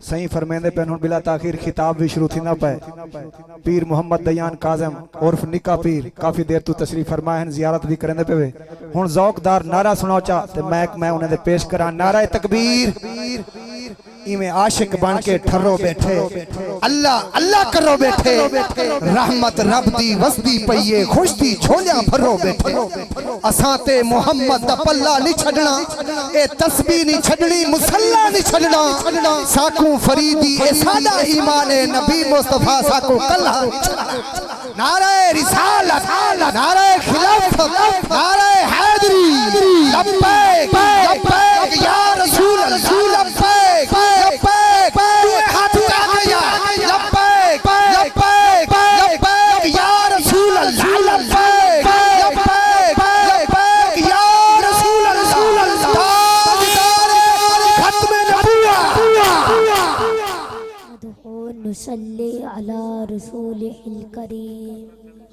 صحیح فرمیندے پہ انہوں بلا تاخیر خطاب بھی شروع تھی نہ پہ پیر محمد دیان کاظم عرف نکا پیر کافی دیر تو تشریف فرمائے ہیں زیارت بھی کرنے پہ ہوئے ہن ذوق دار نعرہ سناؤ چاہ تے میں انہیں دے پیش کران نعرہ تکبیر ایمیں عاشق بن کے ٹھرو بیٹھے اللہ اللہ کرو بیٹھے رحمت رب دی وسدی پئیے خوش دی چھولیاں بھرو بیٹھے اسانتے محمد دا پلہ نہیں چھڑنا اے تسبیح نہیں چھڑنی مسلح نہیں چھڑنا ساکوں فریدی اے سادہ ایمان نبی مصطفیٰ ساکوں کلہ نعرہ رسالت نعرہ خلافت نعرہ حیدری لبیک لبیک یا رسول اللہ لبیک لبیک ہاتھ اٹھا کے یا لبیک لبیک لبیک یا رسول اللہ لبیک لبیک لبیک یا رسول اللہ تاجدار ختم نبوت ادعو نصلی علی رسولہ الکریم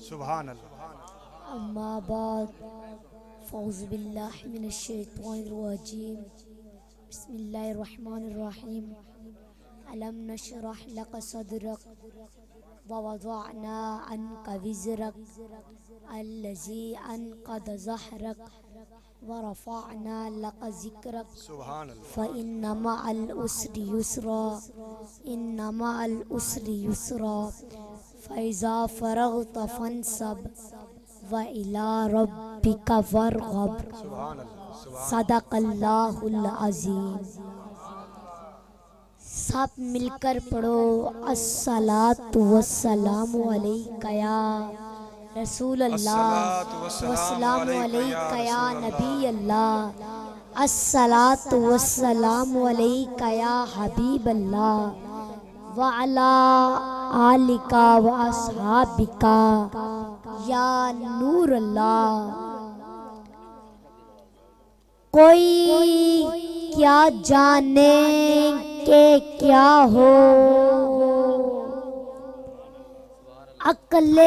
سبحان اللہ اما بعد فاعوذ باللہ من الشیطان الرجیم بسم اللہ الرحمن الرحیم علم نشرح لك صدرك ووضعنا عنك وزرك الذي أنقض ظهرك ورفعنا لك ذكرك سبحان اللہ فإن مع العسر يسرا إن مع العسر يسرا فإذا فرغت فانصب وإلى ربك فارغب صدق اللہ العظیم سب مل کر پڑھو الصلاۃ والسلام علیک یا رسول اللہ والسلام علیک یا نبی اللہ الصلاۃ والسلام علیک یا حبیب اللہ وعلی آلک واصحابک یا نور اللہ کوئی کیا جانے کہ کیا ہو عقل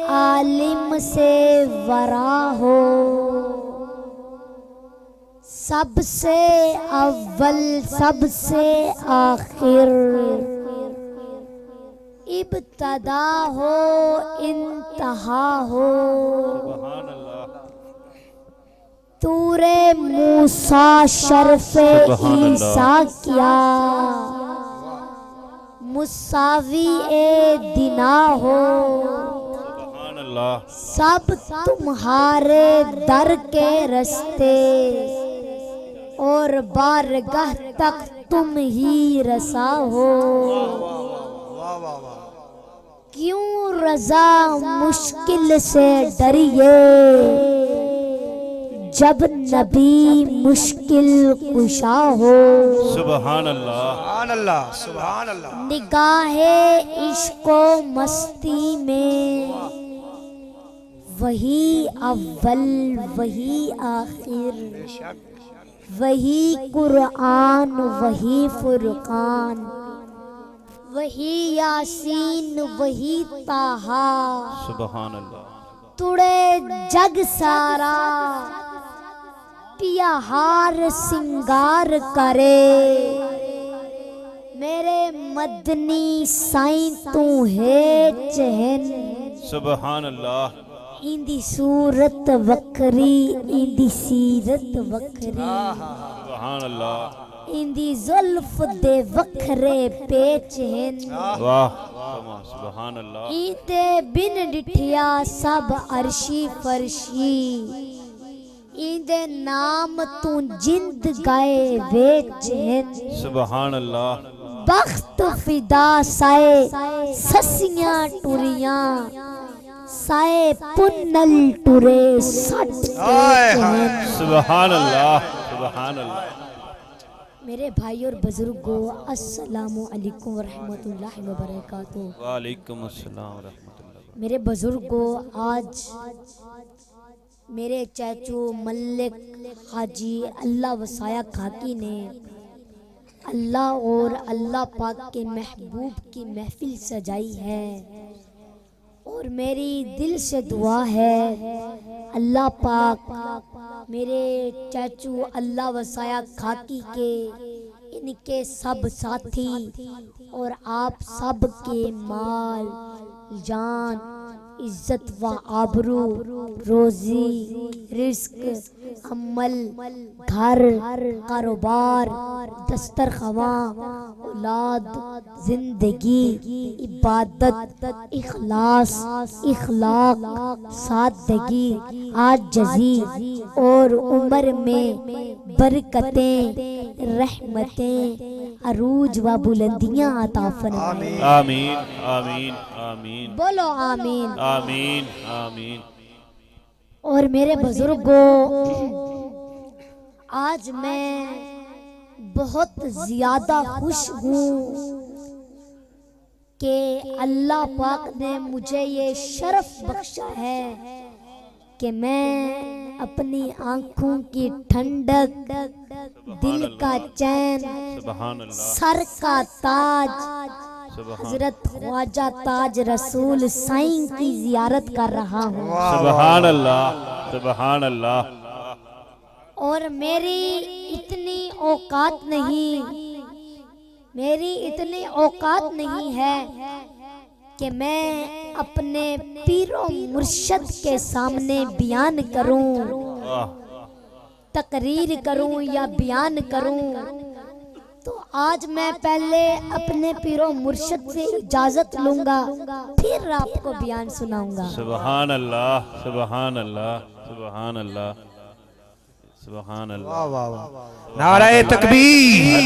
عالم سے ورا ہو سب سے اول سب سے آخر ابتدا ہو انتہا ہو طور موسیٰ شرف عیسیٰ کیا مساوی دنا ہو سب تمہارے در کے رستے اور بارگاہ تک تم ہی رسا ہو کیوں رضا مشکل سے ڈریے جب نبی مشکل کشا ہو سبحان اللہ سبحان اللہ نگاہ عشق و مستی میں وہی اول وہی آخر وہی قرآن وہی فرقان وہی یاسین وہی طٰہٰ سبحان اللہ توڑے جگ سارا پیا ہار سنگار کرے میرے مدنی سائیں تو ہے چہن سبحان اللہ ایندی صورت وکری ایندی سیرت وکری سبحان اللہ ایندی زلف دے وکھرے پیچ ہیں واہ سبحان اللہ ایندے بن ڈٹھیا سب عرشی فرشی ایندے نام تو جند گائے ویچ ہیں سبحان اللہ بخت فدا سائے سسیاں ٹوریاں سائے پنل ٹورے سٹ ویچ ہیں سبحان اللہ سبحان اللہ میرے بھائی اور بزرگوں السلام علیکم ورحمۃ اللہ وبرکاتہ وعلیکم السلام ورحمۃ اللہ میرے بزرگوں آج میرے چاچو ملک حاجی اللہ وسایہ کھاکی نے اللہ اور اللہ پاک کے محبوب کی محفل سجائی ہے اور میری دل سے دعا ہے اللہ پاک میرے چاچو اللہ وسایہ کھاکی کے ان کے سب ساتھی اور آپ سب کے مال جان عزت و آبرو روزی رزق عمل گھر کاروبار دسترخواں اولاد زندگی عبادت اخلاص اخلاق سادگی عاجزی اور عمر میں برکتیں رحمتیں عروج و بلندیاں عطا فرمائے آمین آمین آمین بولو آمین آمین آمین اور میرے بزرگوں آج میں بہت زیادہ خوش ہوں کہ اللہ پاک نے مجھے یہ شرف بخشا ہے کہ میں اپنی آنکھوں کی ٹھنڈک دل کا چین سبحان اللہ سر کا تاج حضرت خواجہ تاج رسول سائیں کی زیارت کر رہا ہوں سبحان اللہ سبحان اللہ اور میری اتنی اوقات نہیں ہے کہ میں اپنے پیر و مرشد کے سامنے بیان کروں تقریر کروں یا بیان کروں تو آج میں پہلے اپنے پیر و مرشد سے اجازت لوں گا پھر آپ کو بیان سناؤں گا سبحان اللہ سبحان اللہ سبحان اللہ سبحان اللہ نعرہ تکبیر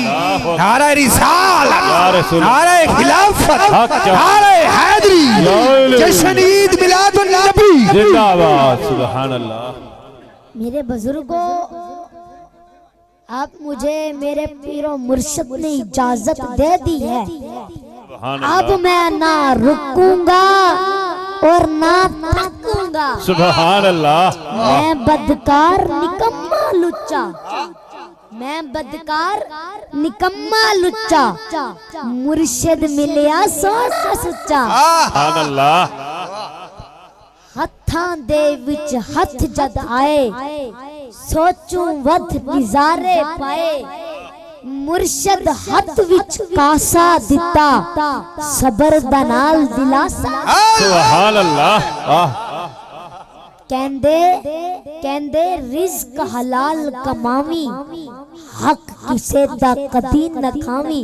نعرہ رسالت نعرہ خلافت نعرہ حیدری جشن عید میلاد النبی زندہ باد سبحان اللہ میرے بزرگوں آپ مجھے میرے پیر و مرشد نے اجازت دے دی ہے سبحان اب اللہ میں نہ رکوں گا اور نہ تھکوں گا سبحان اللہ میں بدکار نکما لچا مرشد ملیا سونا سچا سبحان اللہ ہتھاں دے وچ ہتھ جد آئے سوچوں ود نظارے پائے مرشد ہتھ وچ کاسا دتا صبر دا نال دلاسا سبحان اللہ کہندے رزق حلال کماوی حق کسے دا کدی نہ کھاوی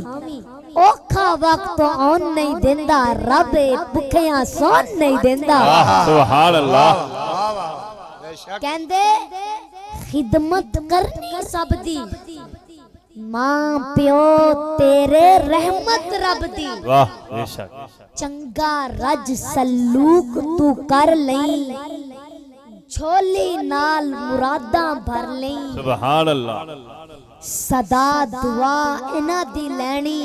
اوکھا وقت آن نہیں دیندا رب بھکھیاں سون نہیں دیندا سبحان اللہ کہندے خدمت کرنی سب دی ماں پیو تیرے رحمت رب دی واہ بے شک چنگا رج سلوک تو کر لیں جھولی نال مراداں بھر لیں سبحان اللہ صدا دعا انہاں دی لینی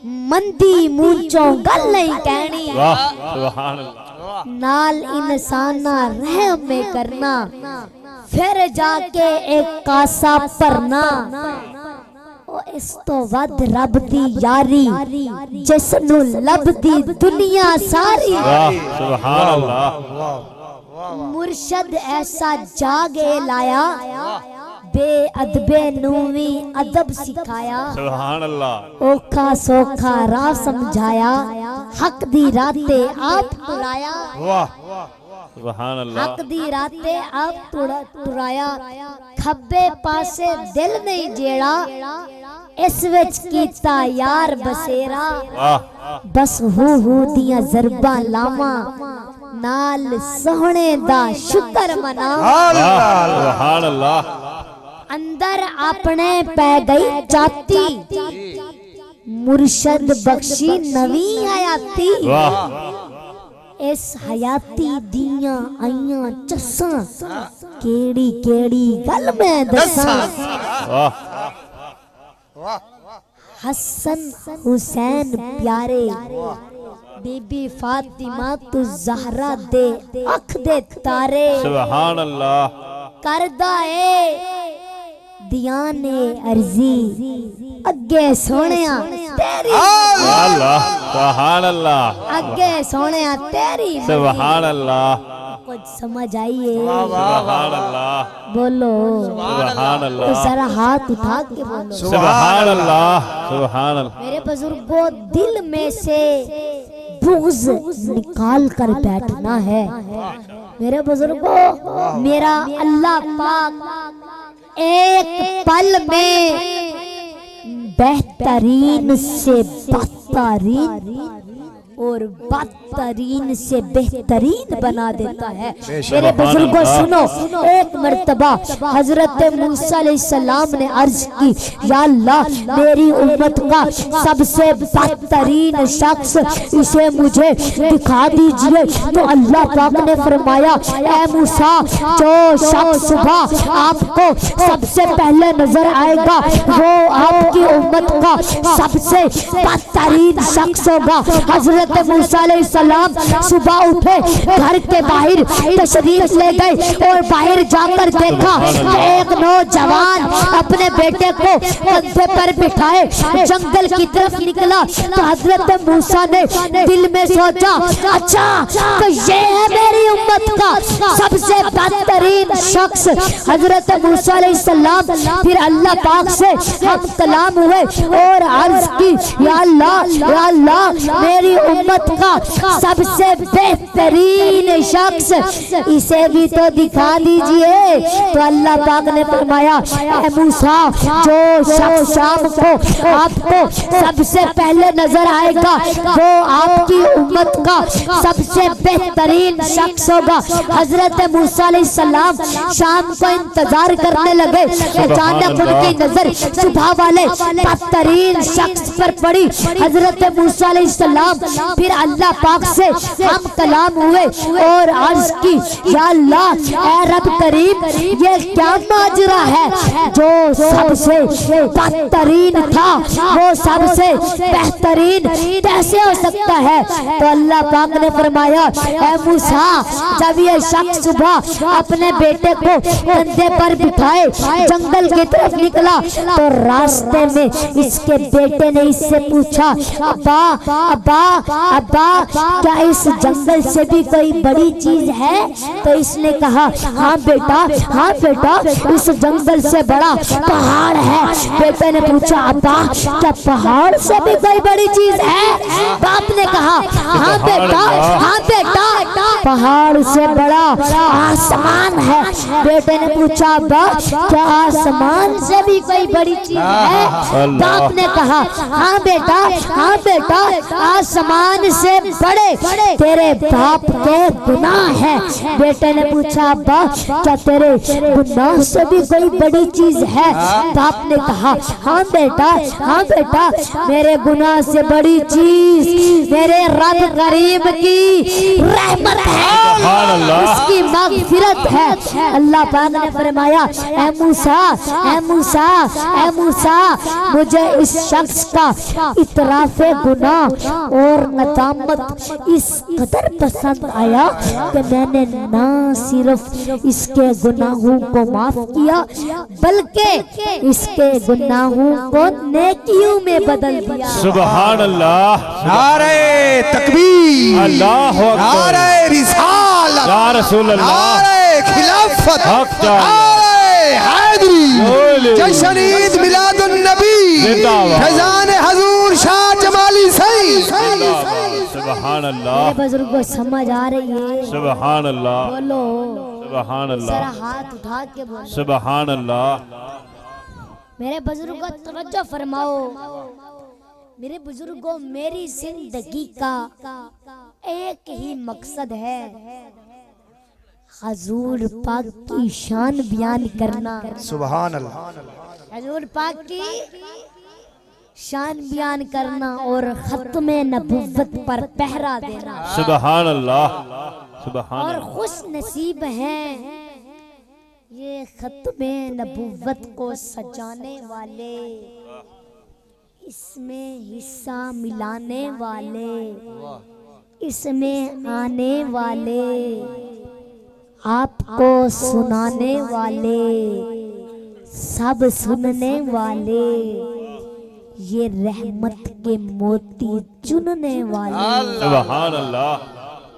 مندی مونچوں گل نہیں کہنی واہ سبحان اللہ نال انسانہ رحم میں کرنا پھر جا کے ایک کاسا پرنا اس تو ود رب دی یاری جس نو لب دی دنیا ساری واہ سبحان اللہ مرشد ایسا جاگے لایا بے ادبے نوی ادب سکھایا سبحان اللہ اوکھا سوکھا راہ سمجھایا حق دی راتے آپ ترایا واہ سبحان اللہ حق دی راتے آپ ترایا کھبے پاسے دل نہیں جیڑا اس وچ کیتا یار بسیرا واہ بس ہو دیاں ضرباں لاواں نال سہنے دا شکر منا سبحان اللہ اندر اپنے پہ گئی جاتی مرشد بخشی نوی حیاتی واہ اس حیاتی دیاں آئیاں چساں کیڑی کیڑی گل میں دساں واہ حسن حسین پیارے بی بی فاطمہ تو زہرہ دے اکھ دے تارے سبحان اللہ کردہ دیانے عرضی اگے سونیاں تیری اللہ سبحان اللہ اگے سونیاں تیری سبحان اللہ کچھ سمجھ آئیے سبحان اللہ بولو سبحان تو اللہ ذرا ہاتھ اٹھا کے بولو سبحان اللہ سبحان اللہ میرے بزرگوں دل میں سے بغض نکال کر بیٹھنا ہے میرے بزرگوں میرا اللہ پاک ایک پل میں بہترین سے بدترین اور بدترین سے بہترین بنا دیتا ہے میرے بزرگوں سنو ایک مرتبہ حضرت موسیٰ علیہ السلام نے عرض کی یا اللہ میری امت کا سب سے بدترین شخص اسے مجھے دکھا دیجئے تو اللہ پاک نے فرمایا اے موسیٰ جو شخص صبح آپ کو سب سے پہلے نظر آئے گا وہ آپ کی امت کا سب سے بدترین شخص ہوگا حضرت موسیٰ علیہ السلام صبح اٹھے گھر کے باہر تشریف لے گئے اور باہر جا کر دیکھا کہ ایک نوجوان اپنے بیٹے کو کندھے پر بٹھائے جنگل کی طرف نکلا تو حضرت موسیٰ نے دل میں سوچا اچھا تو یہ ہے میری امت کا سب سے بدترین شخص حضرت موسیٰ علیہ السلام پھر اللہ پاک سے ہم کلام ہوئے اور عرض کی یا اللہ میری امت کا سب سے بہترین شخص اسے بھی تو دکھا دیجئے تو اللہ پاک نے فرمایا اے موسیٰ جو شخص شام کو آپ کو سب سے پہلے نظر آئے گا وہ آپ کی امت کا سب سے بہترین شخص ہوگا حضرت موسیٰ علیہ السلام شام کو انتظار کرنے لگے اچانک ان کی نظر صبح والے بدترین شخص پر پڑی حضرت موسیٰ علیہ السلام پھر اللہ پاک سے ہم کلام ہوئے اور عرض کی یا اللہ اے رب کریم یہ کیا ماجرا ہے جو سب سے بدترین تھا وہ سب سے بہترین کیسے ہو سکتا ہے تو اللہ پاک نے فرمایا اے موسیٰ جب یہ شخص صبح اپنے بیٹے کو کندھے پر بٹھائے جنگل کی طرف نکلا تو راستے میں اس کے بیٹے نے اس سے پوچھا ابا ابا ابا کیا اس جنگل سے بھی کوئی بڑی چیز ہے تو اس نے کہا ہاں بیٹا اس جنگل سے بڑا پہاڑ ہے بیٹے نے پوچھا ابا کیا پہاڑ سے بھی کوئی بڑی چیز ہے باپ نے کہا ہاں بیٹا پہاڑ سے بڑا آسمان ہے بیٹے نے پوچھا ابا کیا آسمان سے بھی کوئی بڑی چیز ہے باپ نے کہا ہاں بیٹا آسمان سے بڑے تیرے باپ کے گناہ ہیں بیٹے نے پوچھا ابا کیا تیرے گناہ سے بھی کوئی بڑی چیز ہے باپ نے کہا ہاں بیٹا میرے گناہ سے بڑی چیز میرے رب کریم کی رحمت ہے اس کی مغفرت ہے اللہ پاک نے فرمایا اے موسیٰ مجھے اس شخص کا اعتراف گناہ اور ندامت اس قدر پسند آیا کہ میں نے نہ صرف اس کے گناہوں کو معاف کیا بلکہ اس کے گناہوں کو نیکیوں میں بدل دیا سبحان اللہ نعرہ تکبیر اللہ اکبر نعرہ رسالت یا رسول اللہ نعرہ خلافت حق جان نعرہ حیدری جشن عید میلاد النبی زندہ باد فیضان حضور شاہ جمالی سعید سبحان اللہ میرے بزرگوں سمجھ آ رہی ہے سبحان اللہ بولو سبحان ذرا اللہ ہاتھ اٹھا کے بولو سبحان اللہ میرے بزرگوں توجہ فرماؤ میرے بزرگوں میری زندگی کا ایک ہی مقصد ہے حضور پاک کی شان بیان کرنا سبحان اللہ حضور پاک کی شان بیان کرنا اور ختم نبوت پر پہرا دینا سبحان اللہ سبحان اور اللہ خوش نصیب ہیں یہ ختم نبوت کو سجانے والے اس میں حصہ ملانے والے اس میں آنے والے آپ کو سنانے والے سب سننے والے یہ رحمت کے موتی چننے والے سبحان اللہ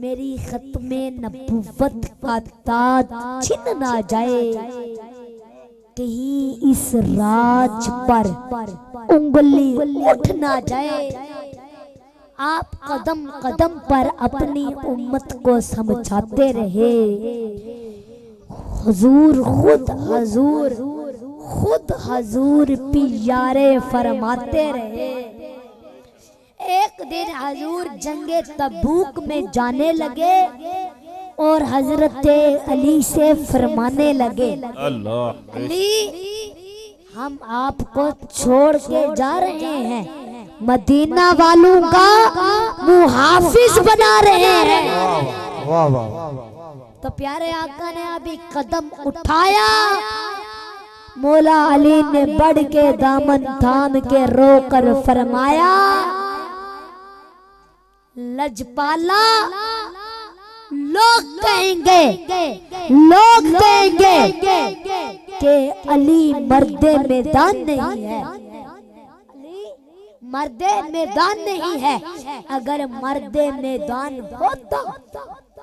میری ختم نبوت کا تاج چھن نہ جائے، کہیں اس راج پر انگلی اٹھ نہ جائے۔ آپ قدم قدم پر اپنی امت کو سمجھاتے رہے، حضور خود حضور پیارے فرماتے رہے۔ ایک دن حضور جنگ تبوک میں جانے لگے اور حضرت علی سے فرمانے لگے، علی ہم آپ کو چھوڑ کے جا رہے ہیں، مدینہ والوں کا محافظ بنا رہے ہیں۔ تو پیارے آقا نے ابھی قدم اٹھایا، مولا علی نے بڑھ کے دامن تھام کے رو کر فرمایا، لجپالا لوگ کہیں گے کہ علی مرد میدان نہیں ہے، مرد میدان نہیں ہے۔ اگر مرد میدان ہوتا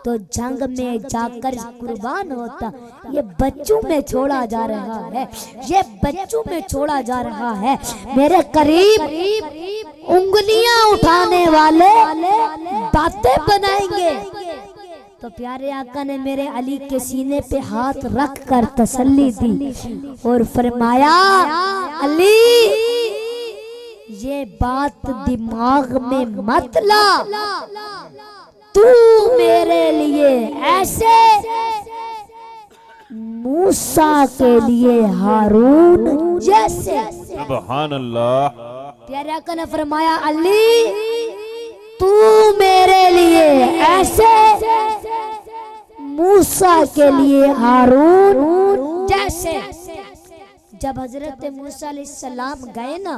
تو جنگ میں جا کر قربان ہوتا۔ یہ بچوں میں چھوڑا جا رہا ہے، یہ بچوں میں چھوڑا جا رہا ہے۔ میرے قریب انگلیاں اٹھانے والے باتیں بنائیں گے۔ تو پیارے آقا نے میرے علی کے سینے پہ ہاتھ رکھ کر تسلی دی اور فرمایا، علی یہ بات دماغ میں مت لا، تو میرے لیے ایسے موسیٰ کے لیے ہارون جیسے۔ سبحان اللہ۔ پیارے آقا نے فرمایا، علی تو میرے لیے ایسے موسیٰ کے لیے ہارون جیسے۔ جب حضرت موسیٰ علیہ السلام گئے نا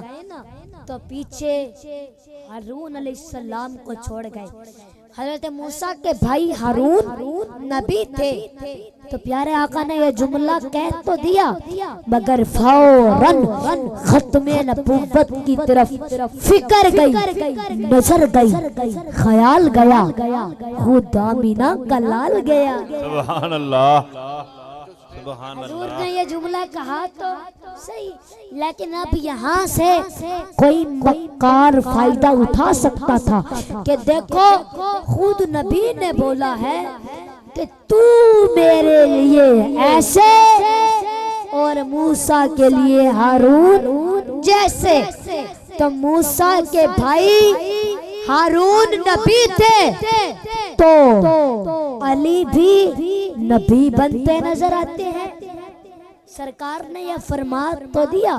تو پیچھے ہارون علیہ السلام کو چھوڑ گئے۔ حضرت موسیٰ کے بھائی ہارون نبی تھے۔ تو پیارے آقا نے یہ جملہ کہہ تو دیا، مگر فوراً ختم نبوت کی طرف فکر گئی، نظر گئی، خیال گیا، خود آمینہ کا لال گیا۔ سبحان اللہ۔ حضور نے یہ جملہ کہا تو صحیح، لیکن اب یہاں سے کوئی مکار فائدہ اٹھا سکتا تھا کہ دیکھو خود نبی نے بولا ہے کہ تو میرے لیے ایسے اور موسیٰ کے لیے ہارون جیسے۔ تو موسیٰ کے بھائی ہارون نبی تھے تو علی بھی نبی بنتے نظر آتے ہیں۔ سرکار نے یہ فرما تو دیا،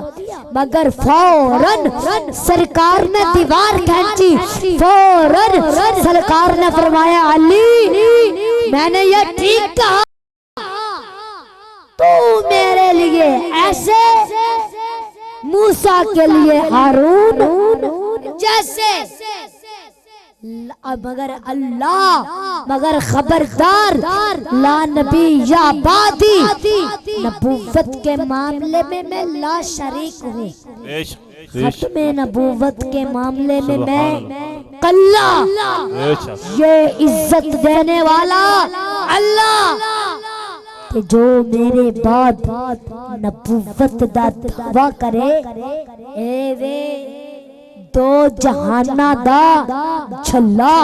مگر فوراً سرکار نے دیوار کھینچی، فوراً سرکار نے فرمایا، علی میں نے یہ ٹھیک کہا، تو میرے لیے ایسے موسیٰ کے لیے ہارون جیسے۔ مگر خبردار لا نبی یا بادی، نبوت کے معاملے میں میں لا شریک ہوں، ختم نبوت کے معاملے میں میں کلا، یہ عزت دینے والا اللہ کہ جو میرے بعد نبوت دا دعویٰ کرے، اے وے دو جہانہ دا چھلا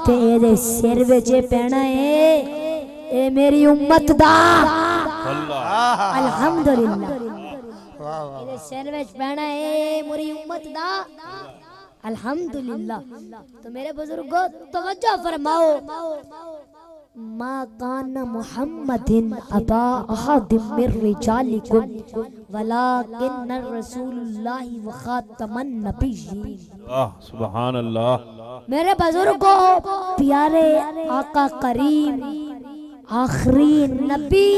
تیرے سر وچے پینا ہے، اے میری امت دا الحمدللہ، تیرے سر وچ پینا ہے میری امت دا الحمدللہ۔ تو میرے بزرگوں توجہ فرماؤ، ما کان محمد ابا احد من رجالکم ولکن رسول اللہ وخاتم النبیین۔ سبحان اللہ۔ میرے بزرگوں، پیارے آقا کریم آخری نبی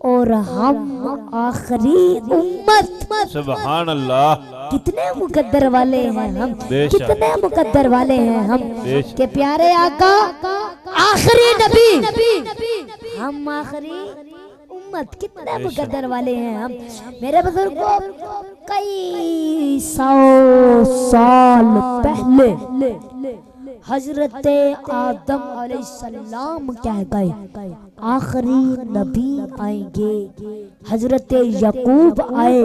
اور ہم آخری امت، سبحان اللہ۔ کتنے مقدر والے ہیں ہم، کتنے مقدر والے ہیں ہم کہ پیارے آقا آخری نبی، ہم آخری امت، کتنے مقدر والے ہیں ہم۔ میرے بزرگوں، کئی سو سال پہلے حضرت آدم علیہ السلام کہہ گئے آخری نبی آئیں گے، حضرت یعقوب آئے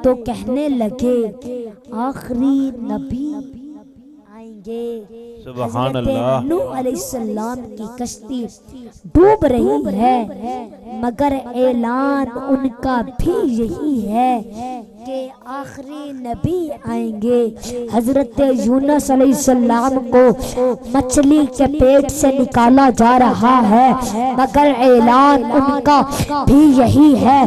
تو کہنے لگے آخری نبی آئیں گے۔ سبحان حضرت اللہ۔ نوح علیہ السلام کی کشتی ڈوب رہی ہے، مگر اعلان ان کا بھی یہی ہے کہ آخری نبی آئیں گے۔ حضرت یونس علیہ السلام کو مچھلی کے پیٹ سے نکالا جا رہا ہے، مگر اعلان ان کا بھی یہی ہے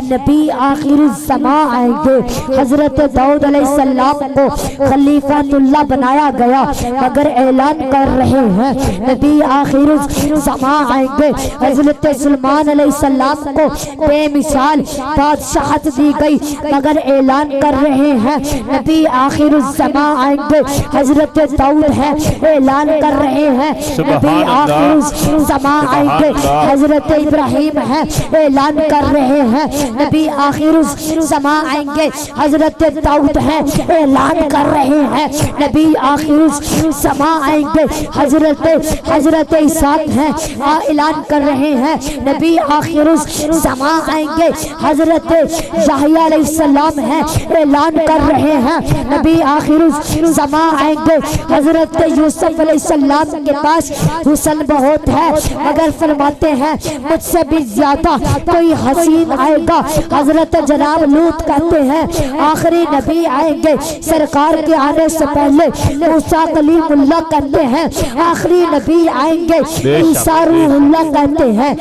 نبی آخر الزمان آئیں گے۔ حضرت داؤد علیہ السلام کو خلیفۃ اللہ بنایا گیا، مگر اعلان کر رہے ہیں نبی آخر الزمان آئیں گے۔ حضرت سلمان علیہ السلام کو بے مثال بادشاہت دی گئی، مگر اعلان کر رہے ہیں نبی آخر الزمان آئیں گے۔ حضرت داؤد ہے اعلان کر رہے ہیں نبی آخر الزمان آئیں گے۔ حضرت ابراہیم ہے اعلان کر رہے ہیں نبی آخر الزمان آئیں گے۔ حضرت داؤد ہے اعلان کر رہے ہیں نبی آخر الزمان آئیں گے۔ حضرت اسحاق ہے اعلان کر رہے ہیں نبی آخر الزمان آئیں گے۔ حضرت یحییٰ علیہ السلام ہے اعلان کر رہے ہیں نبی آخر الزمان آئیں گے۔ حضرت یوسف علیہ السلام کے پاس حسن بہت ہے، مگر فرماتے ہیں مجھ سے بھی زیادہ کوئی حسین آئے گا۔ حضرت جناب لوط کہتے ہیں آخری نبی آئیں گے، سرکار کے آنے سے پہلے موسیٰ کلیم اللہ کہتے ہیں آخری نبی آئیں گے، عیسیٰ روح اللہ کہتے ہیں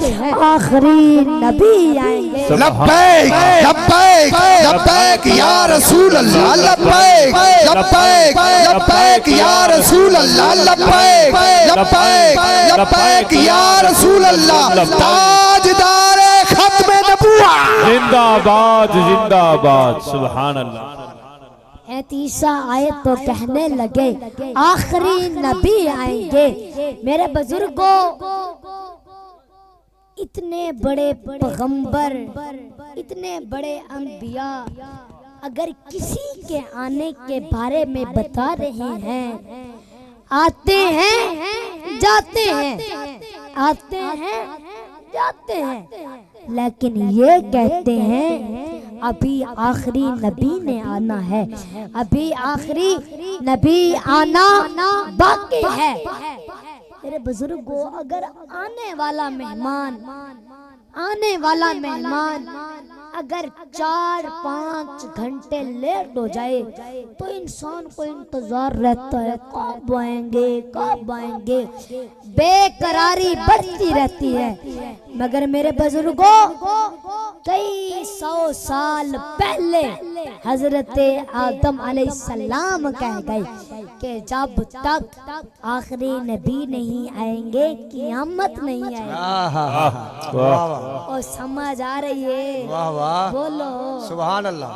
آخری نبی آئیں گے۔ لبیک لبیک لبیک یا رسول اللہ، لبیک لبیک لبیک یا رسول اللہ، لبیک لبیک لبیک یا رسول اللہ، تاجدار ختم نبوت زندہ آباد زندہ آباد۔ سبحان اللہ۔ عیسیٰ آئے تو کہنے لگے آخری نبی آئیں گے۔ میرے بزرگوں، اتنے بڑے پیغمبر، اتنے بڑے انبیاء اگر کسی کے آنے کے بارے میں بتا رہے ہیں، آتے ہیں جاتے ہیں، آتے ہیں جاتے ہیں، لیکن یہ کہتے ہیں ابھی آخری نبی نے آنا ہے، ابھی آخری نبی آنا باقی ہے۔ میرے بزرگوں، اگر آنے والا مہمان اگر 4-5 گھنٹے لیٹ ہو جائے تو انسان کو انتظار رہتا ہے کب آئیں گے، بے قراری بڑھتی رہتی ہے۔ مگر میرے بزرگوں، کئی 100 سال پہلے حضرت آدم علیہ السلام کہہ گئے کہ جب تک آخری نبی نہیں آئیں گے قیامت نہیں آئے گی۔ اور سمجھ آ رہی ہے؟ بولو سبحان اللہ۔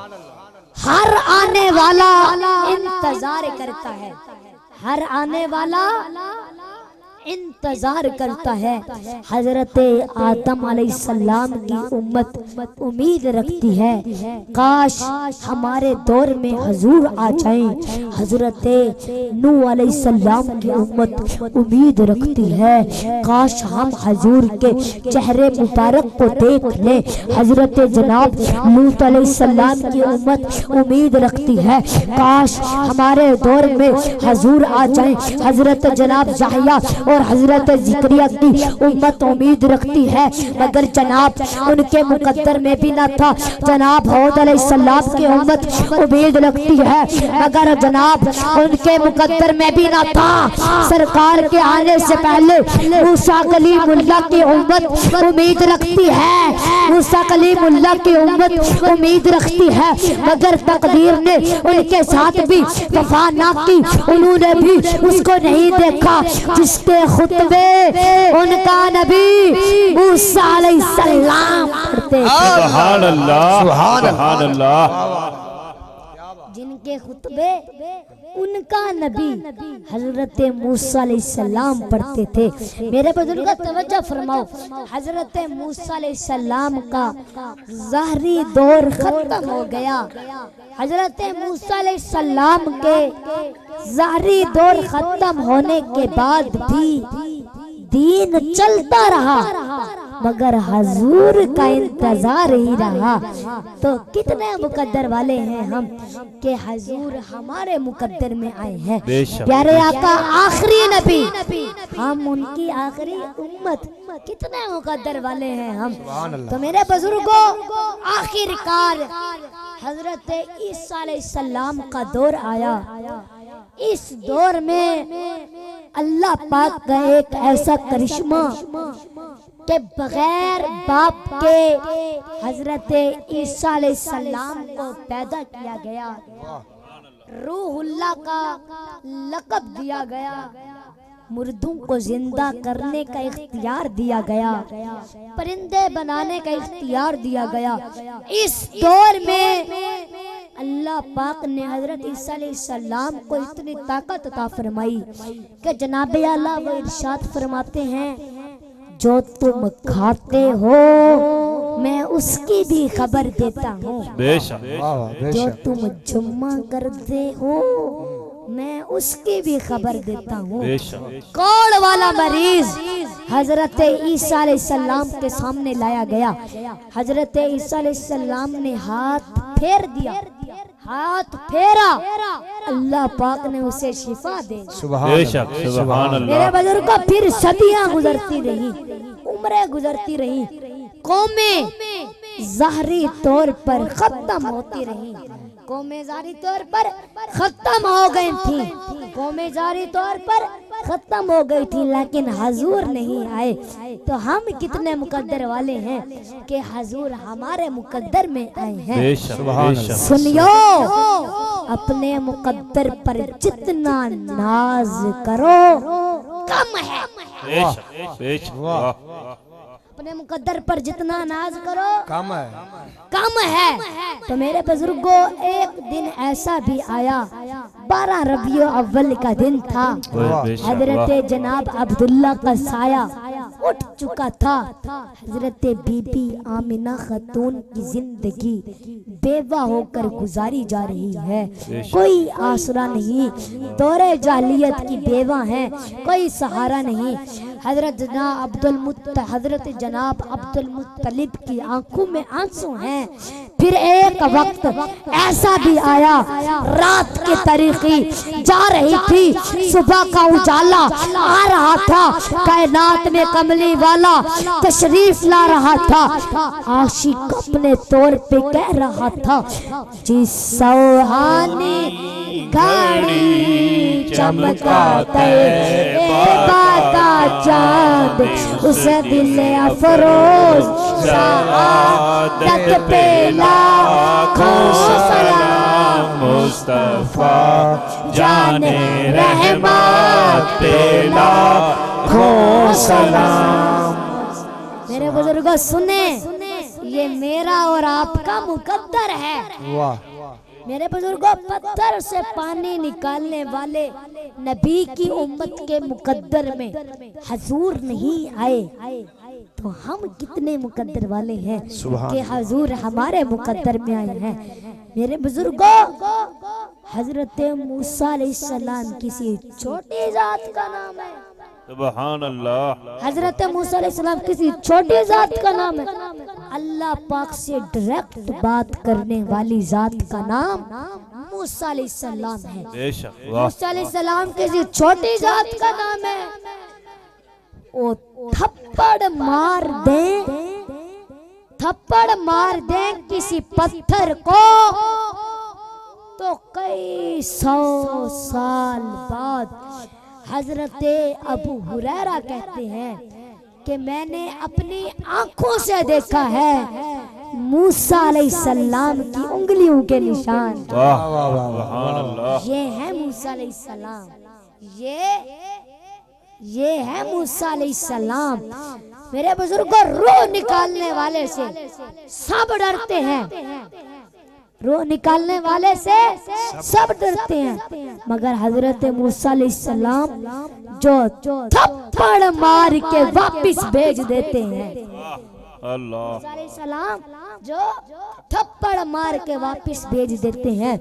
ہر آنے والا انتظار کرتا ہے، ہر آنے والا انتظار کرتا ہے۔ حضرت آدم علیہ السلام کی امت امید رکھتی ہے کاش ہمارے دور میں حضور آ جائیں۔ حضرت نوح علیہ السلام کی امت امید رکھتی ہے کاش ہم حضور کے چہرے مبارک کو دیکھ لیں۔ حضرت جناب لوط علیہ السلام کی امت امید رکھتی ہے کاش ہمارے دور میں حضور آ جائیں۔ حضرت جناب یحییٰ اور حضرت زکریا کی امت امید رکھتی ہے، مگر جناب ان کے مقدر میں بھی نہ تھا۔ جناب حود علیہ السلام کی امت امید رکھتی ہے، مگر جناب ان کے مقدر میں بھی نہ تھا۔ سرکار کے آنے سے پہلے موسیٰ کلیم اللہ کی امت امید رکھتی ہے، موسیٰ کلیم اللہ کی امت امید رکھتی ہے، مگر تقدیر نے ان کے ساتھ بھی وفا نہ کی۔ انہوں نے بھی اس کو نہیں دیکھا جس کے خطبے ان کا نبی موسیٰ علیہ السلام پڑھتے۔ سبحان اللہ سبحان اللہ۔ جن کے خطبے ان کا نبی حضرت موسیٰ علیہ السلام پڑھتے تھے۔ میرے بزرگوں توجہ فرماؤ، حضرت موسیٰ علیہ السلام کا ظاہری دور ختم ہو گیا۔ حضرت موسیٰ علیہ السلام کے ظاہری دور ختم ہونے کے بعد بھی دین چلتا رہا، مگر حضور کا انتظار ہی رہا۔ تو کتنے مقدر والے ہیں ہم کہ حضور ہمارے مقدر میں آئے ہیں۔ پیارے آقا آخری نبی، ہم ان کی آخری امت، کتنے مقدر والے ہیں ہم۔ تو میرے بزرگوں، آخر کار حضرت عیسیٰ علیہ السلام کا دور آیا۔ اس دور میں اللہ پاک کا ایک ایسا کرشمہ کہ بغیر باپ کے حضرت عیسیٰ علیہ السلام کو پیدا کیا گیا، روح اللہ کا لقب دیا گیا، مردوں کو زندہ کرنے کا اختیار دیا گیا، پرندے بنانے کا اختیار دیا گیا۔ اس دور میں اللہ پاک نے حضرت عیسیٰ علیہ السلام کو اتنی طاقت عطا فرمائی کہ جناب اعلیٰ وہ ارشاد فرماتے ہیں، جو تم کھاتے ہو میں اس کی بھی خبر دیتا ہوں، جو تم جمع کرتے ہو میں اس کی بھی خبر دیتا ہوں۔ کوڑ والا مریض حضرت عیسیٰ علیہ السلام کے سامنے لایا گیا۔ حضرت عیسیٰ علیہ السلام نے ہاتھ پھیر دیا، ہاتھ پھیرا، اللہ پاک نے اسے شفا دے دی۔ سبحان اللہ۔ میرے بزرگوں، پھر صدیاں گزرتی رہی، عمریں گزرتی رہی، قومیں ظاہری طور پر ختم ہوتی رہی، قومیں ظاہری طور پر ختم ہو گئی تھی، قومیں ظاہری طور پر ختم ہو گئی تھی، لیکن حضور نہیں آئے۔ تو ہم کتنے مقدر والے ہیں کہ حضور ہمارے مقدر میں آئے ہیں۔ سنیو، اپنے مقدر پر جتنا ناز کرو کم ہے، اپنے مقدر پر جتنا ناز کرو کم ہے۔ تو میرے بزرگوں، ایک دن ایسا بھی آیا، 12 ربیع اول کا دن تھا، حضرت جناب عبداللہ کا سایہ اٹھ چکا تھا۔ حضرت بی بی آمنہ خاتون کی زندگی بیوہ ہو کر گزاری جا رہی ہے، کوئی آسرا نہیں، دور جاہلیت کی بیوہ ہیں، کوئی سہارا نہیں۔ حضرت جناب عبد المطلب کی آنکھوں میں آنسو ہیں۔ پھر ایک وقت ایسا بھی آیا، رات کے طریقی جا رہی تھی، صبح کا اجالا آ رہا تھا، کائنات میں کملی والا تشریف لا رہا تھا۔ عاشق اپنے طور پہ کہہ رہا تھا، جس سوہانی گھڑی چمکاتے طیبہ کا چاند، اس دل افروز سعادت پہ لاکھوں سلام، مصطفیٰ جان رحمت پہ لاکھوں سلام۔ میرے بزرگوں سنیں، یہ میرا اور آپ کا مقدر ہے۔ میرے بزرگوں، پتھر سے پانی نکالنے والے نبی کی امت کے مقدر میں حضور نہیں آئے، تو ہم کتنے مقدر والے ہیں کہ حضور ہمارے مقدر میں آئے ہیں۔ میرے بزرگوں، حضرت موسیٰ علیہ السلام کسی چھوٹی ذات کا نام ہے، سبحان اللہ۔ حضرت موسیٰ علیہ السلام کسی چھوٹی ذات کا نام ہے، اللہ پاک سے ڈائریکٹ بات کرنے والی ذات کا نام موسیٰ علیہ السلام ہے۔ موسیٰ علیہ السلام کسی چھوٹی ذات کا نام ہے، وہ تھپڑ مار دیں کسی پتھر کو تو کئی 100 سال بعد حضرت ابو ہریرہ کہتے ہیں کہ میں نے اپنی آنکھوں سے دیکھا ہے موسیٰ علیہ السلام کی انگلیوں کے نشان۔ یہ ہے موسیٰ علیہ السلام، یہ ہے موسیٰ علیہ السلام۔ میرے بزرگوں، روح نکالنے والے سے سب ڈرتے ہیں، روح نکالنے والے سے سب ڈرتے ہیں، مگر حضرت موسیٰ علیہ السلام جو تھپڑ مار کے واپس بھیج دیتے ہیں، اللہ موسیٰ علیہ السلام جو تھپڑ مار کے واپس بھیج دیتے ہیں۔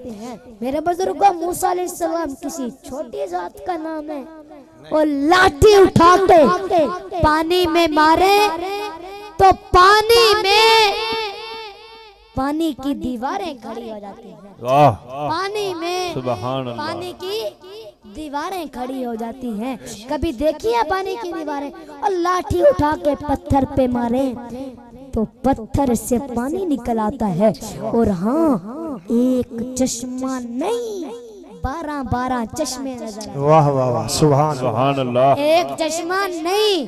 میرے بزرگوں، موسیٰ علیہ السلام کسی چھوٹی ذات کا نام ہے، اور لاٹھی اٹھا کے پانی میں مارے تو پانی کی دیواریں کھڑی ہو جاتی ہیں، واہ پانی میں سبحان اللہ پانی کی دیواریں کھڑی ہو جاتی ہیں۔ کبھی دیکھی ہے پانی کی دیواریں؟ اور لاٹھی اٹھا کے پتھر پہ مارے تو پتھر سے پانی نکل آتا ہے، اور ہاں ایک چشمہ نہیں 12 چشمے نظر آتے ہیں۔ واہ واہ واہ سبحان اللہ سبحان اللہ ایک چشمہ نہیں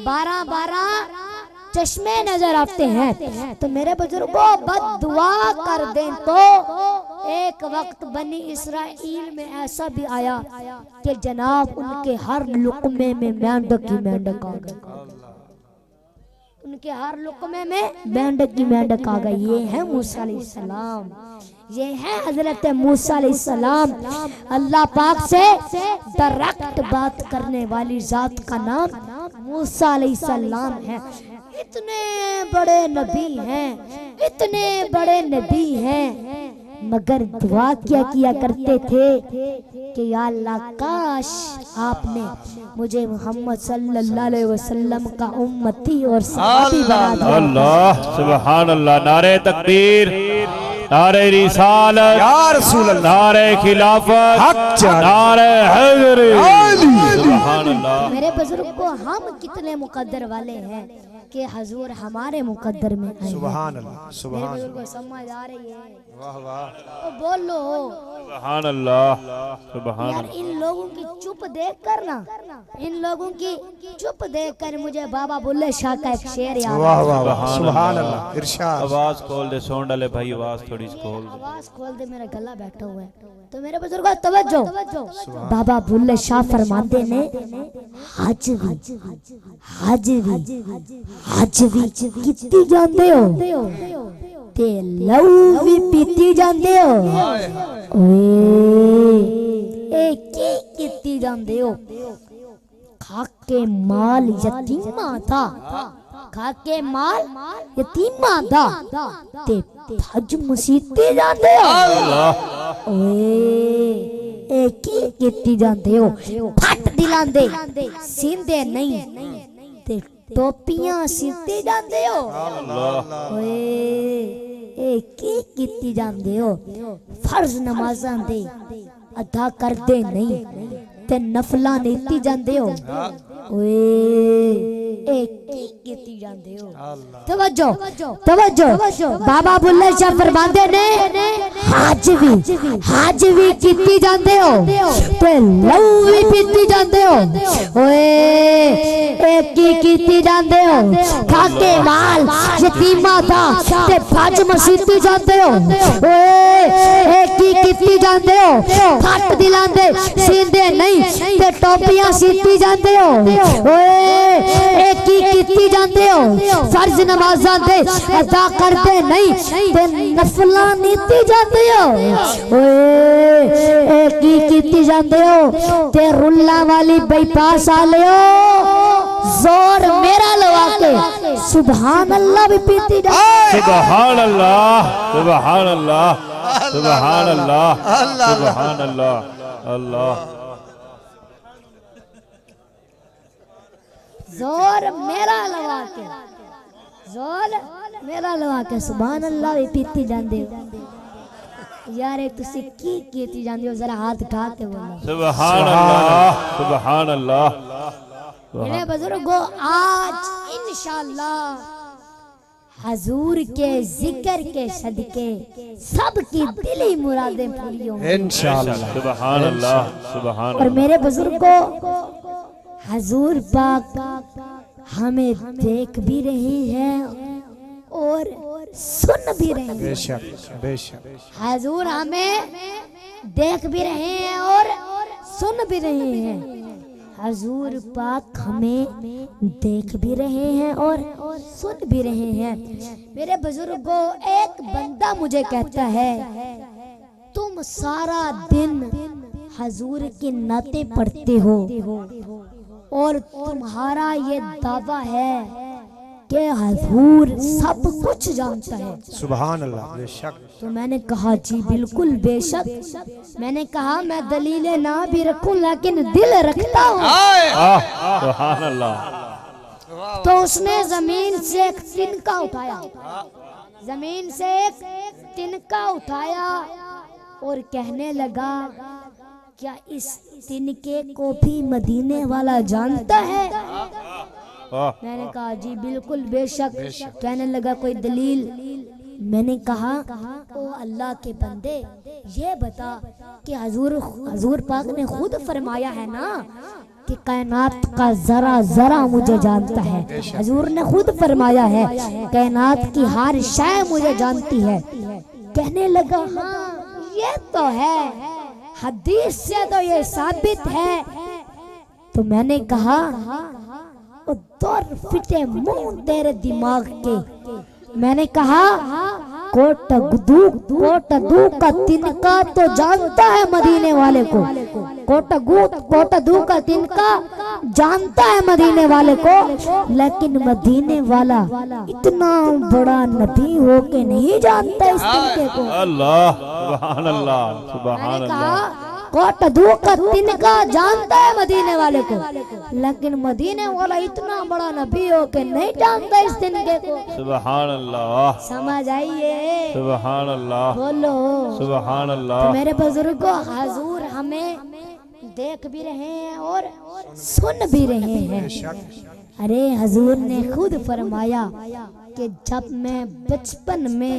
12 چشمے نظر آتے ہیں۔ تو میرے بزرگوں، بد دعا کر دیں تو ایک وقت بنی اسرائیل میں ایسا بھی آیا کہ جناب ان کے ہر لقمے میں مینڈک ہی مینڈک آ گئی، ان کے ہر لقمے میں مینڈک ہی مینڈک آ گئی۔ یہ ہے موسیٰ علیہ السلام، یہ ہے حضرت موسیٰ علیہ السلام۔ اللہ پاک سے ڈائریکٹ بات کرنے والی ذات کا نام موسیٰ علیہ السلام ہے۔ اتنے بڑے نبی ہیں، اتنے بڑے نبی ہیں، مگر دعا کیا کرتے تھے کہ یا اللہ کاش آپ نے مجھے محمد صلی اللہ علیہ وسلم کا امتی اور صحابی بنا دیا۔ اللہ سبحان اللہ، نعرہ تکبیر، نعرہ رسالت، یا رسول اللہ، نعرہ خلافت، حق چاہیے، نعرہ حیدر، سبحان اللہ۔ میرے بزرگ کو ہم کتنے مقدر والے ہیں کہ حضور ہمارے مقدر میں آئے۔ سبحان اللہ میرے سبحان بزرگ کو سمجھ آ رہی ہے؟ واہ واہ تو بولو سبحان اللہ سبحان یار، اللہ۔ ان لوگوں کی چپ دیکھ کر نا، ان لوگوں کی چپ دیکھ کر مجھے بابا بلے شاہ کا ایک شعر یاد واہ ہے۔ واہ واہ سبحان اللہ ارشاد۔ آواز کھول دے سونڈ والے بھائی، آواز تھوڑی سی کھول دے۔ آواز کھول دے، میرا گلا بیٹھا ہوا ہے۔ تو میرے بزرگوں توجہ، بابا بلے شاہ فرماندے نے حجوی کتی جاندے ہو تے لو بھی پیتی جاندے ہو، اے کی کتی جاندے ہو؟ کھاکے مال یتیمہ تھا، کھاکے مال یتیمہ تھا تے حج مسیتی جاندے ہو، اے کی کتی جاندے ہو؟ پھٹ دلاندے سیندے نہیں تے ٹوپیاں سیتے جاندے ہو، اے کی کیتی جاندے ہو؟ فرض نمازاں دے ادا کردے نہیں تے نفلاں نیتی جاندے ہو، اے کی کیتی جاندے ہو؟ توجہ، بابا بلے شاہ فرماندے نے حج بھی کیتی جاندے ہو تے لو بھی پیتی جاندے ہو، اے کی کیتی جاندے ہو؟ کھاکے مال یتیمہ تھا تے حج مسیتی جاندے ہو، اے کی کیتی جاندے ہو؟ پھٹ دلاندے سیندے نہیں تے ٹوپیاں سیتی جاندے ہو، اے کی کیتی جاندے ہو؟ فرض نمازاں دے ادا کردے نہیں تے نفلاں نیتی جاندے ہو، اے کی کیتی جاندے ہو؟ تے رلا والی بائی پاس آلے ہو، زور میرا لوا کے سبحان اللہ بھی پیتی جاندے ہو۔ سبحان اللہ سبحان اللہ سبحان اللہ سبحان اللہ اللہ۔ زور میرا لوا کے، زور میرا لوا کے سبحان اللہ بھی پیتی جاندے ہو۔ یار تسی کی کیتی جاندے ہو؟ ذرا ہاتھ اٹھا کے بولو سبحان اللہ سبحان اللہ۔ میرے بزرگوں، آج انشاءاللہ حضور کے ذکر کے صدقے سب کی دلی مرادیں پوری ہوں گی انشاءاللہ سبحان اللہ سبحان اور اللہ۔ میرے بزرگوں، حضور پاک ہمیں دیکھ بھی رہے ہیں اور سن بھی رہے بے ہیں۔ شک بے شک حضور ہمیں دیکھ بھی رہے ہیں اور سن بھی رہے ہیں۔ حضور پاک ہمیں دیکھ بھی رہے ہیں اور سن بھی رہے ہیں۔ میرے بزرگوں، ایک بندہ مجھے کہتا ہے تم سارا دن حضور کی نعتیں پڑھتے ہو اور تمہارا یہ دعویٰ ہے کہ حضور سب کچھ جانتا ہے۔ سبحان اللہ، بے شک۔ تو میں نے کہا جی بالکل بے شک۔ میں نے کہا میں دلیلیں نہ بھی رکھوں لیکن دل رکھتا ہوں۔ سبحان اللہ۔ تو اس نے زمین سے ایک تنکا اٹھایا، زمین سے ایک تنکا اٹھایا اور کہنے لگا کیا اس تنکے کو بھی مدینے والا جانتا ہے؟ میں نے کہا جی بالکل بے شک۔ کہنے لگا کوئی دلیل؟ میں نے کہا او اللہ کے بندے، یہ بتا کہ حضور پاک نے خود فرمایا ہے نا کہ کائنات کا ذرہ ذرہ مجھے جانتا ہے۔ حضور نے خود فرمایا ہے کائنات کی ہر شے مجھے جانتی ہے۔ کہنے لگا ہاں یہ تو ہے، حدیث سے تو یہ ثابت ہے۔ تو میں نے کہا دور فٹے منہ تیرے دماغ کے۔ میں نے کہا کوٹدو کا تنکا تو جانتا ہے مدینے والے کو، کوٹدو کا تنکا جانتا ہے مدینے والے کو، لیکن مدینے والا اتنا بڑا نبی ہو کے نہیں جانتا اس تنکے کو۔ اللہ سبحان اللہ سبحان میں نے اللہ۔ کہا کوٹدو کا تنکا جانتا ہے مدینے والے کو، لیکن مدینے والا اتنا بڑا نبی ہو کے نہیں جانتا اس تنکے کو۔ سبحان اللہ سمجھ آئیے؟ سبحان اللہ بولو سبحان تو اللہ۔ میرے بزرگوں، حضور ہمیں دیکھ بھی رہے ہیں اور سن بھی رہے ہیں۔ ارے حضور نے خود فرمایا کہ جب میں بچپن میں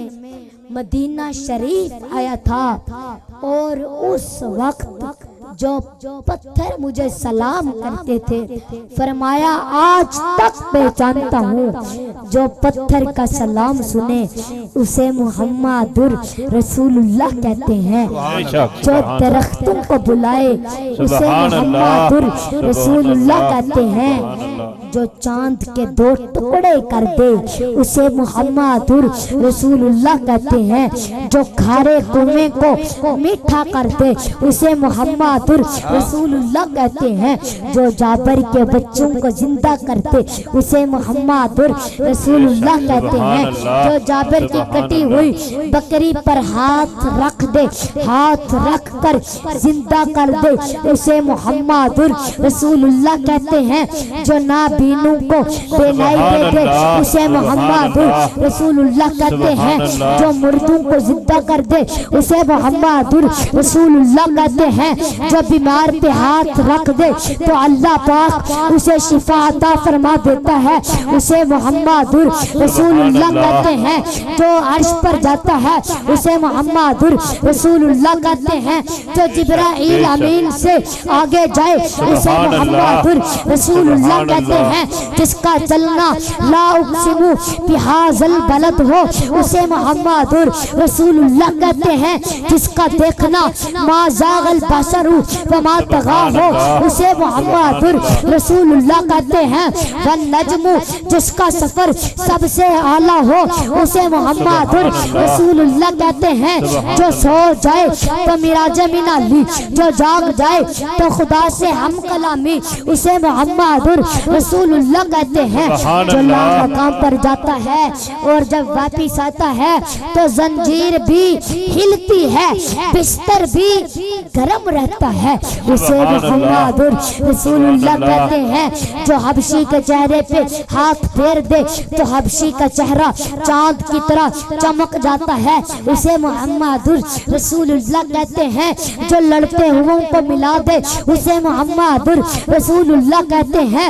مدینہ شریف آیا تھا اور اس وقت جو پتھر مجھے سلام کرتے تھے، فرمایا آج تک پہچانتا ہوں جو پتھر کا سلام سنے اسے محمد رسول اللہ کہتے ہیں، جو درختوں کو بلائے اسے محمد رسول اللہ کہتے ہیں، جو چاند کے 2 ٹکڑے کر دے اسے محمد رسول اللہ کہتے ہیں، جو کھارے کنویں کو میٹھا کر دے اسے محمد رسول اللہ کہتے ہیں، جو جابر کے بچوں کو زندہ کرتے اسے محمد رسول اللہ کہتے ہیں، جو جابر کی کٹی ہوئی بکری پر ہاتھ رکھ دے، ہاتھ رکھ کر زندہ کر دے اسے محمد رسول اللہ کہتے ہیں، جو نابینوں کو بینائی دے دے اسے محمد رسول اللہ کہتے ہیں، جو مردوں کو زندہ کر دے اسے محمد رسول اللہ کہتے ہیں، جو بیمار پہ ہاتھ رکھ دے تو اللہ پاک اسے شفا عطا فرما دیتا ہے اسے محمد رسول اللہ کہتے ہیں، جو عرش پر جاتا ہے اسے محمد رسول اللہ کہتے ہیں، جو جبرائیل امین سے آگے جائے اسے محمد رسول اللہ کہتے ہیں، جس کا چلنا لا اقسم بہذا البلد ہو اسے محمد رسول اللہ کہتے ہیں، جس کا دیکھنا ما زاغ البصر وما طغى ہو اسے محمد رسول اللہ کہتے ہیں، والنجم جس کا سفر سب سے اعلیٰ ہو اسے محمد رسول اللہ کہتے ہیں، جو سو جائے تو میراج منالی، جو جاگ جائے تو خدا سے ہم کلامی اسے محمد رسول اللہ کہتے ہیں، جو لا مقام پر جاتا ہے اور جب واپس آتا ہے تو زنجیر بھی ہلتی ہے، بستر بھی گرم رہتا ہے اسے محمد رسول اللہ کہتے ہیں، جو حبشی کے چہرے پہ ہاتھ پھیر دے تو حبشی کا چہرہ چاند کی طرح چمک جاتا ہے اسے محمد رسول اللہ کہتے ہیں، جو لڑتے ہوئوں کو ملا دے اسے محمد رسول اللہ کہتے ہیں،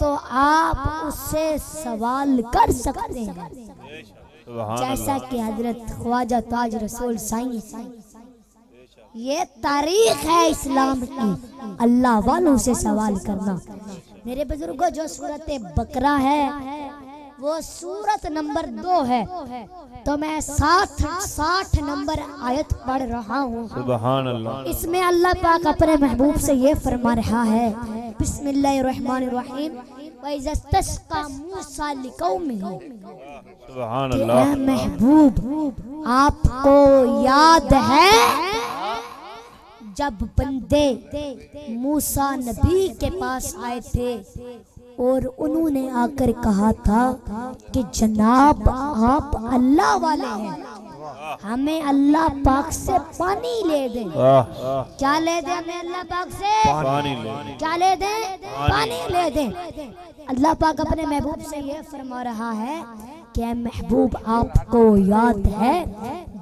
تو آپ اس سے سوال کر سکتے ہیں، سبحان جیسا اللہ کہ حضرت خواجہ تاج رسول سائیں، یہ تاریخ ہے اسلام کی، اللہ والوں سے سوال کرنا۔ میرے بزرگوں، جو سورت بقرہ ہے وہ سورت نمبر 2 ہے، تو میں 60 نمبر آیت پڑھ رہا ہوں۔ سبحان اللہ اس میں اللہ پاک اپنے محبوب سے یہ فرما رہا ہے، بسم اللہ الرحمن الرحیم، وَإِذَا اسْتَسْقَى مُوسَىٰ لِقَوْمِهِ، سبحان کہ اللہ اے محبوب آپ کو یاد ہے جب بندے موسیٰ نبی کے پاس آئے تھے اور انہوں نے آ کر کہا تھا کہ جناب آپ اللہ والے ہیں، ہمیں اللہ پاک سے پانی لے دیں۔ کیا لے دیں ہمیں اللہ پاک سے؟ پانی لے کیا لے دیں؟ پانی لے دیں۔ اللہ پاک اپنے محبوب سے یہ فرما رہا ہے کہ اے محبوب آپ کو یاد ہے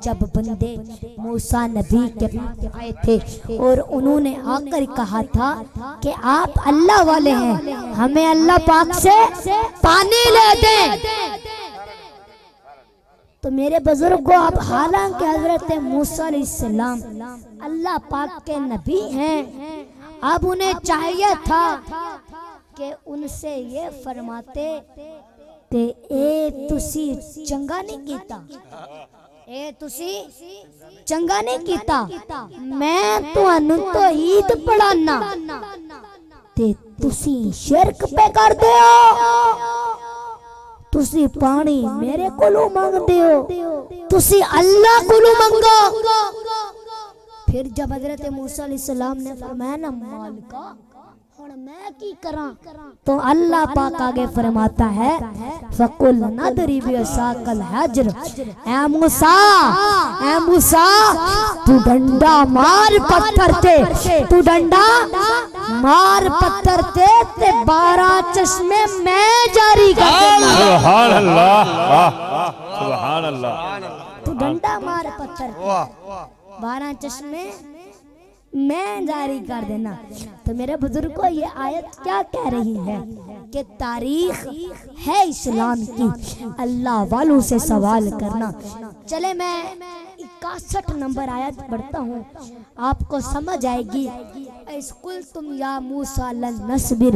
جب بندے موسیٰ نبی کے پاس آئے تھے اور انہوں نے آ کر کہا تھا کہ آپ اللہ والے ہیں، ہمیں اللہ پاک سے پانی لے دیں۔ تو میرے بزرگوں، اب حالانکہ حضرت موسیٰ علیہ السلام اللہ پاک کے نبی ہیں، اب انہیں چاہیے تھا کہ ان سے یہ فرماتے کہ اے تسی چنگا نہیں کیتا، اے تسی چنگا نہیں کیتا، میں تانوں توحید پڑھانا تے تسی شرک پہ کر دیو، تسی پانی میرے کولوں مانگ دیو، تسی اللہ کولوں منگو۔ پھر جب حضرت موسیٰ علیہ السلام نے فرمایا نا مالکا ہن میں کی کراں، تو اللہ پاک آگے فرماتا ہے فَقُلْ نَضْرِبْ بِعَصَاكَ الْحَجْرَ، اے موسیٰ تو ڈنڈا مار پتھر تے، تو ڈنڈا مار پتھر تے 12 چشمے میں جاری کر دینا۔ سبحان اللہ سبحان اللہ، تو ڈنڈا مار پتھر تے 12 چشمے میں جاری کر دینا۔ تو میرے بزرگوں، یہ آیت کیا کہہ رہی ہے کہ تاریخ ہے اسلام کی، اللہ والوں سے سوال کرنا۔ چلے میں 61 نمبر آیت پڑھتا ہوں، آپ کو سمجھ آئے گی۔ اِذْ قُلْتُمْ يَا مُوسَىٰ لَن نَّصْبِرَ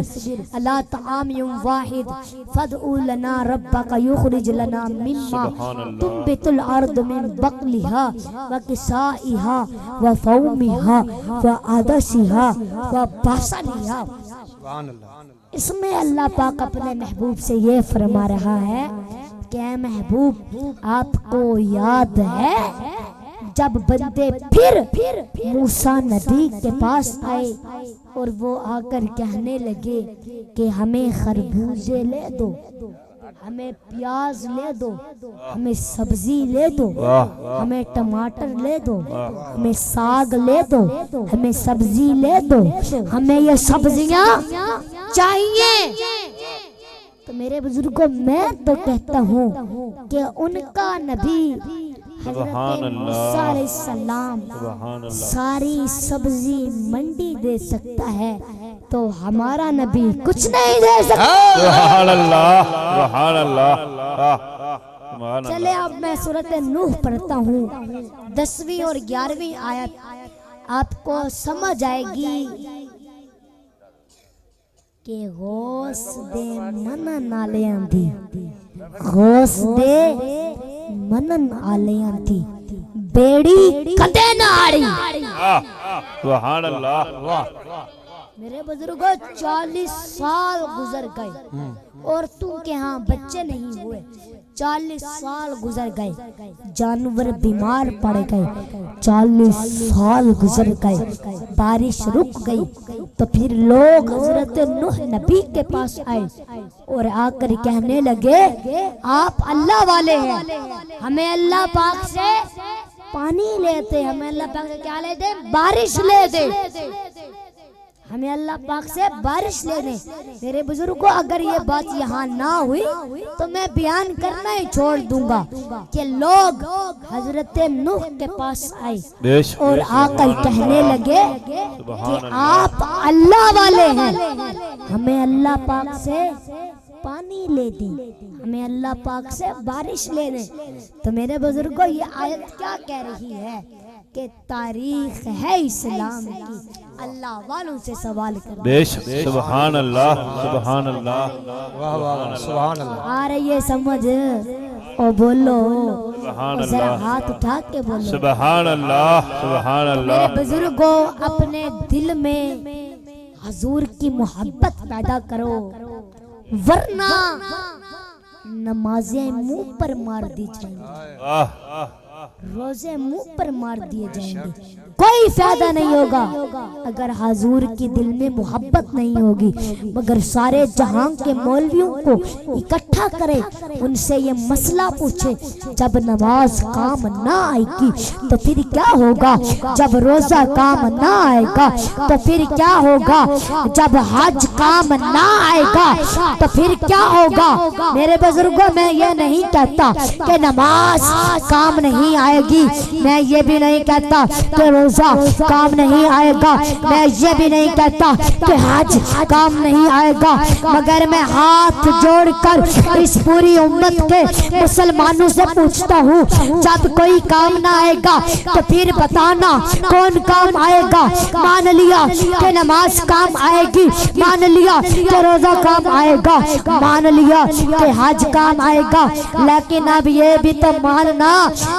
عَلَىٰ طَعَامٍ وَاحِدٍ فَادْعُ لَنَا رَبَّكَ يُخْرِجْ لَنَا مِمَّا تُنبِتُ الْأَرْضُ مِن بَقْلِهَا وَقِثَائِهَا وَفُومِهَا وَعَدَسِهَا وَبَصَلِهَا۔ اس میں اللہ پاک اپنے محبوب سے یہ فرما رہا ہے کہ اے محبوب آپ کو یاد ہے جب بندے پھر موسیٰ نبی کے پاس آئے اور وہ آ کر کہنے لگے کہ ہمیں خربوزے لے دو، ہمیں پیاز لے دو، ہمیں سبزی لے دو، ہمیں ٹماٹر لے دو، ہمیں ساگ لے دو، ہمیں سبزی لے دو، ہمیں یہ سبزیاں چاہیے۔ تو میرے بزرگوں، میں تو کہتا ہوں کہ ان کا نبی حضرت موسیٰ علیہ السلام ساری سبزی منڈی دے سکتا ہے، تو ہمارا نبی کچھ نہیں دے سکتا۔ سبحان اللہ سبحان اللہ۔ چلے اب میں سورۃ نوح پڑھتا ہوں، 10ویں اور 11ویں آیت آپ کو سمجھ آئے گی کہ غوث دے منن آلیاں دی، غوث دے منن آلیاں دی بیڑی کدے نہ آڑی۔ سبحان اللہ۔ میرے بزرگوں، 40 سال گزر گئے اور تم کے ہاں بچے نہیں ہوئے، 40 سال گزر گئے، جانور بیمار پڑ گئے، 40 سال گزر گئے، بارش رک گئی، تو پھر لوگ حضرت نوح نبی کے پاس آئے اور آ کر کہنے لگے آپ اللہ والے ہیں، ہمیں اللہ پاک سے پانی لیتے، ہمیں اللہ پاک سے کیا لے دے؟ بارش لے دے، ہمیں اللہ پاک سے بارش لینے. میرے بزرگوں اگر یہ بات یہاں نہ ہوئی تو میں بیان کرنا ہی چھوڑ دوں گا کہ لوگ حضرت نوح کے پاس آئے اور آ کر کہنے لگے کہ آپ اللہ والے ہیں, ہمیں اللہ پاک سے پانی لے دیں, ہمیں اللہ پاک سے بارش لے دیں. تو میرے بزرگوں یہ آیت کیا کہہ رہی ہے کہ تاریخ ہے اسلام کی, اللہ والوں سے سوال کرنا. بے شک سبحان اللہ سبحان اللہ. واہ واہ سبحان اللہ. آ رہی ہے سمجھ او بولو, سبحان ذرا اللہ ہاتھ اٹھا کے بولو. سبحان اللہ سبحان میرے اللہ. بزرگوں اپنے دل میں حضور کی محبت پیدا کرو, ورنہ نمازیں منہ پر مار دی جائیں گی, روزے منہ پر مار دیے جائیں گے, کوئی فائدہ نہیں ہوگا اگر حضور کی دل میں محبت نہیں ہوگی. مگر سارے جہاں کے مولویوں کو اکٹھا کرے, ان سے یہ مسئلہ پوچھے, جب نماز کام نہ آئے گی تو پھر کیا ہوگا, جب روزہ کام نہ آئے گا تو پھر کیا ہوگا, جب حج کام نہ آئے گا تو پھر کیا ہوگا. میرے بزرگوں میں یہ نہیں کہتا کہ نماز کام نہیں آئے گی, میں یہ بھی نہیں کہتا کہ روزہ کام نہیں آئے گا, میں یہ بھی نہیں کہتا کہ حج کام نہیں آئے گا, مگر میں ہاتھ جوڑ کر اس پوری امت کے مسلمانوں سے پوچھتا ہوں, جب کوئی کام نہ آئے گا تو پھر بتانا کون کام آئے گا. مان لیا کہ نماز کام آئے گی, مان لیا کہ روزہ کام آئے گا, مان لیا کہ حج کام آئے گا, لیکن اب یہ بھی تو ماننا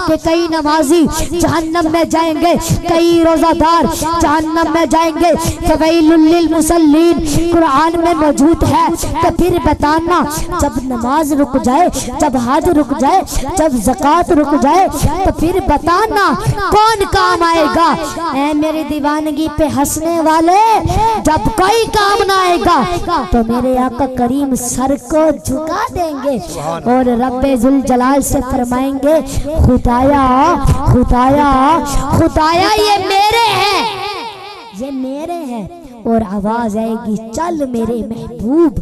کہ کئی نمازی جہنم میں جائیں گے, کئی روزہ دار جہنم میں جائیں گے. فویل للمصلین قرآن میں موجود ہے. تو پھر بتانا جب نماز رک جائے, جب حج رک جائے, جب زکوٰۃ رک جائے تو پھر بتانا کون کام آئے گا. اے میری دیوانگی پہ ہنسنے والے, جب کوئی کام نہ آئے گا تو میرے آقا کریم سر کو جھکا دیں گے اور رب ذوالجلال سے فرمائیں گے خدایا خدایا خدایا یہ میرے ہیں, یہ میرے ہیں. اور آواز آئے گی چل میرے محبوب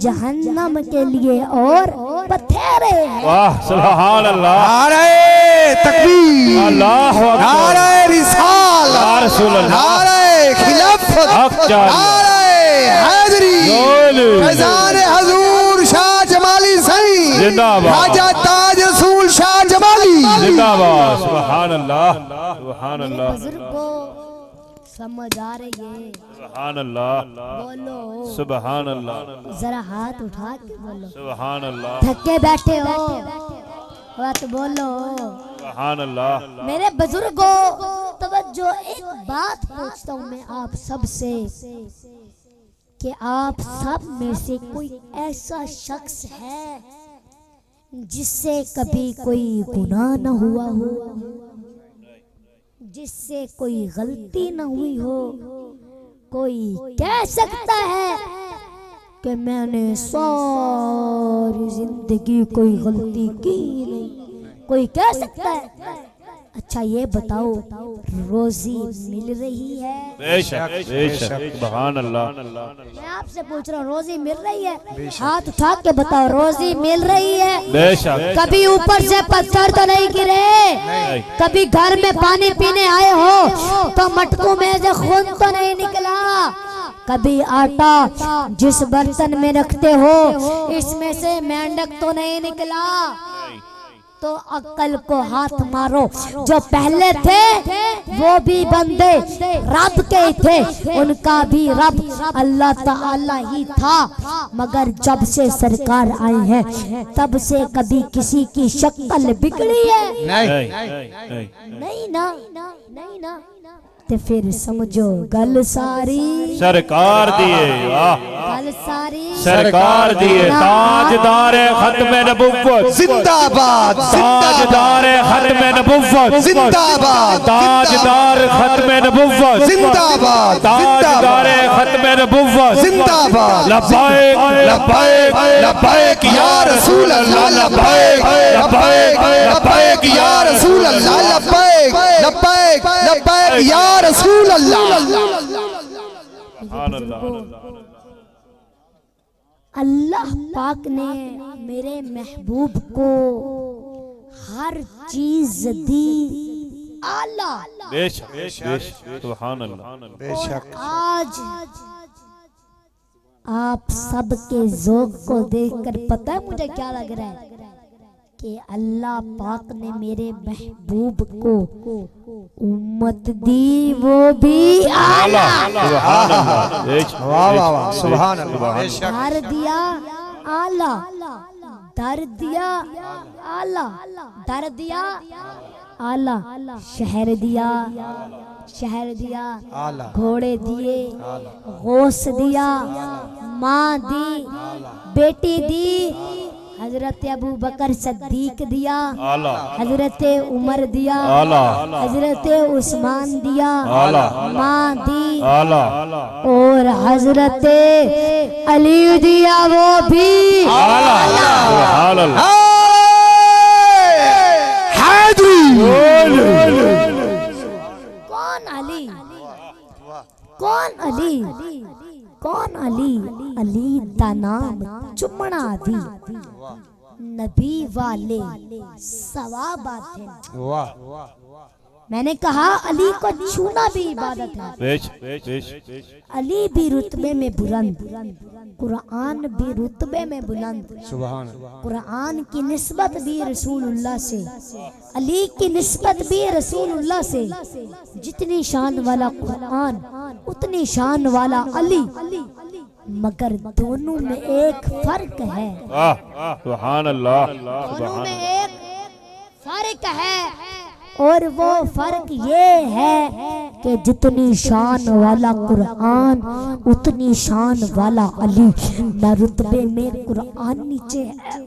جہنم کے لیے اور بتھیرے ہیں. واہ سبحان اللہ. نعرہ تکبیر, اللہ اکبر. نعرہ رسالت, یا رسول اللہ. نعرہ خلافت, حق جاری. نعرہ حیدری, فیضان حضور شاہ جمالی سعید, زندہ باد. خواجہ تاج رسول شاہ جمالی زندہ باد. سبحان اللہ سبحان اللہ بزرگوں سمجھ آ رہی ہے, سبحان اللہ بولو سبحان اللہ ذرا ہاتھ اٹھا کے بولو. سبحان اللہ تھکے بیٹھے ہو بات بولو. سبحان اللہ. میرے بزرگوں توجہ, ایک بات پوچھتا ہوں میں آپ سب سے کہ آپ سب میں سے کوئی ایسا شخص ہے جس سے کبھی کوئی گناہ نہ ہوا ہو, جس سے کوئی غلطی نہ ہوئی ہو؟ کوئی کہہ سکتا ہے کہ میں نے ساری زندگی کوئی غلطی کی نہیں؟ کوئی کہہ سکتا ہے؟ اچھا یہ بتاؤ روزی مل رہی ہے؟ بے شک بے شک سبحان اللہ. میں آپ سے پوچھ رہا ہوں روزی مل رہی ہے؟ ہاتھ اٹھا کے بتاؤ روزی مل رہی ہے؟ بے شک. کبھی اوپر سے پتھر تو نہیں گرے؟ کبھی گھر میں پانی پینے آئے ہو تو مٹکوں میں سے خون تو نہیں نکلا؟ کبھی آٹا جس برتن میں رکھتے ہو اس میں سے مینڈک تو نہیں نکلا؟ تو عقل کو ہاتھ مارو. جو پہلے تھے وہ بھی بندے رب کے تھے, ان کا بھی رب اللہ تعالی ہی تھا, مگر جب سے سرکار آئے ہیں تب سے کبھی کسی کی شکل بگڑی ہے؟ نہیں نا, نہیں نا. تو پھر سمجھو گل ساری سرکار دیے, گل ساری سرکار دیے. تاجدار ختم نبوت زندہ باد, تاجدار ختم نبوت زندہ باد, تاجدار ختم نبوت زندہ باد, تاجدار ختم نبوت زندہ باد. لبیک لبیک لبیک یا رسول اللہ, لبیک لبیک لبیک یا رسول اللہ, لبیک لبیک لبیک یا رسول اللہ. بزرگوں، اللہ پاک نے میرے محبوب کو ہر چیز دی اعلیٰ، بے شک سبحان اللہ، بے شک آج آپ سب کے ذوق کو دیکھ کر پتہ ہے مجھے کیا لگ رہا ہے کہ اللہ پاک نے میرے محبوب کو امت دی، وہ بھی اعلیٰ، سبحان اللہ، بے شک واہ واہ واہ سبحان اللہ، بے شک در دیا اعلیٰ، در دیا اعلیٰ، در دیا اعلیٰ، شہر دیا، شہر دیا، اعلیٰ، گھوڑے دیے، غوث دیا، ماں دی، بیٹی دی، حضرت ابو بکر صدیق دیا، اعلیٰ، حضرت عمر دیا، اعلیٰ، حضرت عثمان دیا، اعلیٰ، ماں دی، اعلیٰ، اور حضرت علی دیا، وہ بھی سبحان اللہ، کون علی، کون علی، کون علی، علی دا نام چمنا دی، نبی والے ثوابات ہیں، واہ میں نے کہا علی کو چھونا بھی عبادت ہے، بے شک بے شک، علی بھی رتبے میں بلند، قرآن بھی رتبے میں بلند، سبحان اللہ، قرآن کی نسبت بھی رسول اللہ سے، علی کی نسبت بھی رسول اللہ سے، جتنی شان والا قرآن اتنی شان والا علی، مگر دونوں میں ایک فرق ہے، سبحان اللہ، دونوں میں ایک فرق ہے، اور وہ فرق یہ ہے کہ جتنی شان والا قرآن اتنی شان والا علی، نہ رتبے میں قرآن نیچے ہے،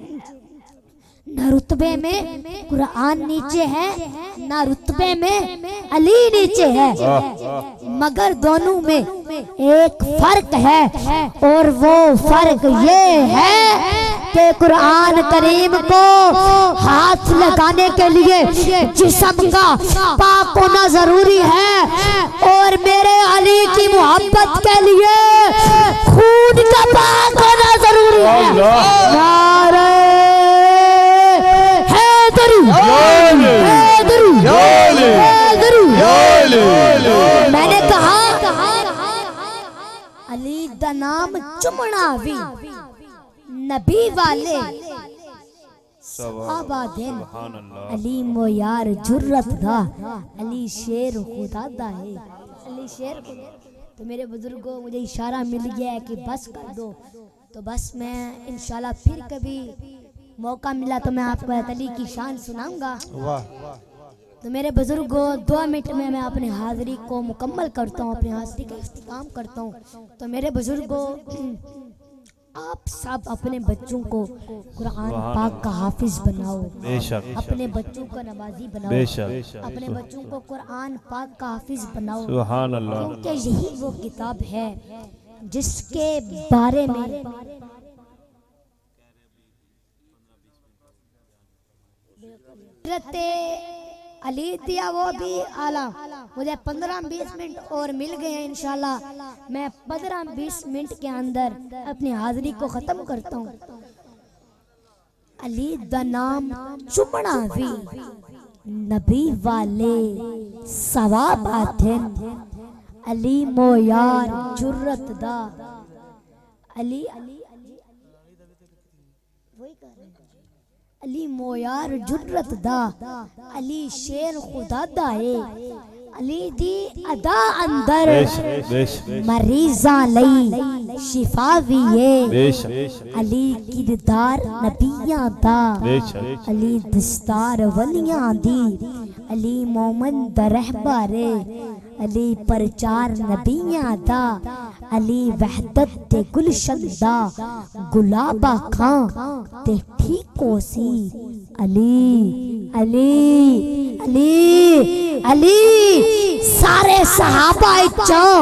نہ رتبے میں قرآن نیچے ہے، نہ رتبے میں علی نیچے ہے، مگر دونوں میں ایک فرق ہے، اور وہ فرق یہ ہے کہ قرآن کریم کو ہاتھ لگانے کے لیے جسم کا پاک ہونا ضروری ہے، اور میرے علی کی محبت کے لیے خون کا پاک ہونا ضروری ہے، نعرہ میں نے کہا علی دا نام چمنا بھی، نبی والے صحابہ دین، علی مو یار جرت دا، علی شیر خدا دا ہے، علی شیر خدا۔ تو میرے بزرگوں مجھے اشارہ مل گیا ہے کہ بس کر دو، تو بس میں انشاءاللہ پھر کبھی موقع ملا تو میں آپ کو علی کی شان سناؤں گا۔ تو میرے بزرگوں 2 منٹ میں میں اپنے حاضری کو مکمل کرتا ہوں، اپنے حاضری کا اختتام کرتا ہوں۔ تو میرے بزرگوں آپ سب اپنے بچوں کو قرآن پاک کا حافظ بناؤ، اپنے بچوں کو نمازی بناؤ، اپنے بچوں کو قرآن پاک کا حافظ بناؤ، سبحان اللہ، کیونکہ یہی وہ کتاب ہے جس کے بارے میں حضرت علی دیا، وہ بھی اعلیٰ۔ مجھے 15-20 منٹ اور مل گئے ہیں، انشاءاللہ میں 15-20 منٹ کے اندر اپنی حاضری کو ختم کرتا ہوں۔ علی دا نام چمنا بھی، نبی والے ثوابات ہیں، علی مو یار جرت دا، علی علی مویار جرت دا، علی شیر خدا دا ہے، علی دی ادا اندر مریضاں لئی شفا بھی ہے، علی کردار نبیاں دا، علی دستار ولیاں دی، علی مومن دا رہبر، علی پرچار نبیاں دا، علی وحدت تے گلشن دا، گلابا کھاں تے ٹھیکو سی، علی علی علی علی سارے صحابہ چاں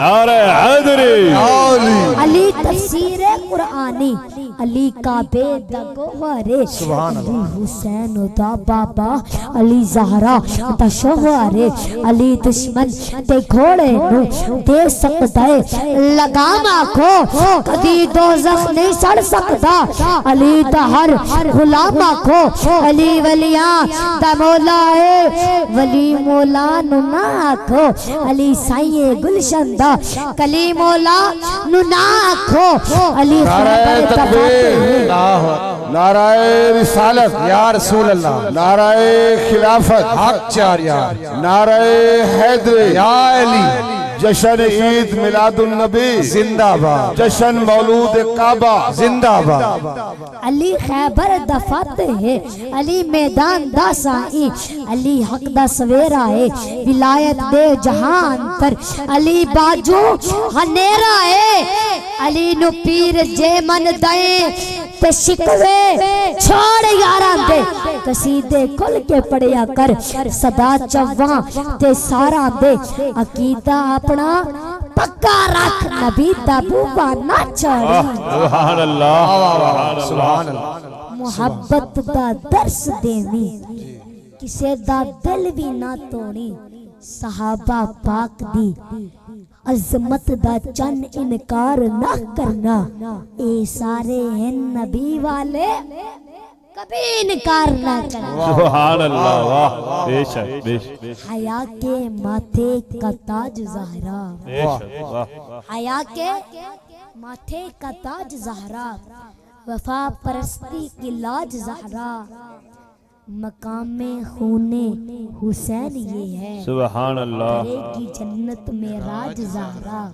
نعرہ حیدری علی تفسیر قرآنی علی کعبے دا گوہرے علی حسین دا بابا علی زہرا دا شوہرے علی دشمن تے گھوڑے نو دے سکتا ہے لگاما کو کدی دوزخ نہیں سڑ سکتا علی دا ہر غلامہ کو علی ولیاں دا مولا ہے ولی مولا نو نہ آکھو علی سائیں گلشن دا کلی مولا نو نہ آکھو علی خیبر دفاتر نعرہ رسالت یا رسول اللہ نعرہ خلافت حق چار یار نعرہ حیدری یا علی جشن عید میلاد النبی زندہ باد جشن مولود کعبہ زندہ باد علی خیبر دا فاتح ہے علی میدان دا سائی علی حق دا سویرا ہے ولایت دے جہان تر علی باجو ہنیرا ہے علی نو پیر جے من دائیں تے شکوے چھوڑ یاران دے قصیدے کھل کے پڑیا کر صدا چواں تے سارا دے عقیدہ اپنا پکا رکھ نبی دا بوبا نہ چھوڑی سبحان اللہ سبحان اللہ محبت دا درس دینی کسے دا دل بھی نہ توڑی صحابہ پاک دی عظمت دا چن انکار نہ کرنا اے سارے ہیں نبی والے کبھی انکار نہ کرنا سبحان اللہ واہ بے شک بے شک حیا کے ماتھے کا تاج زہرا بے شک واہ حیا کے ماتھے کا تاج زہرا وفا پرستی کی لاج زہرا مقام خون حسین یہ ہے سبحان اللہ کرے گی جنت میں راج زہرا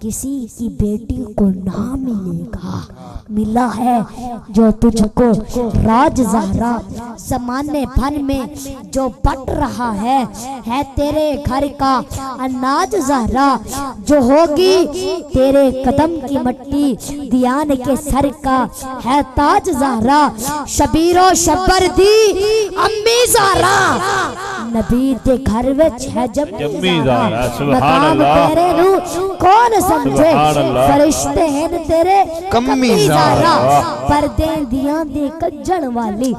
کسی کی بیٹی کو نہ ملے گا ملا ہے جو تجھ کو راج زہرا زمانے بھر میں جو بٹ رہا ہے تیرے گھر کا اناج زہرا جو ہوگی تیرے قدم کی مٹی دیان کے سر کا ہے تاج زہرا شبیر و شبر دی امی زہرا نبی دے گھر وچ ہے جمی زہرا سبحان مقام اللہ تیرے نو کون سمجھے فرشتے ہیں تیرے کمی زہرا پردے دیاں دے کجن والی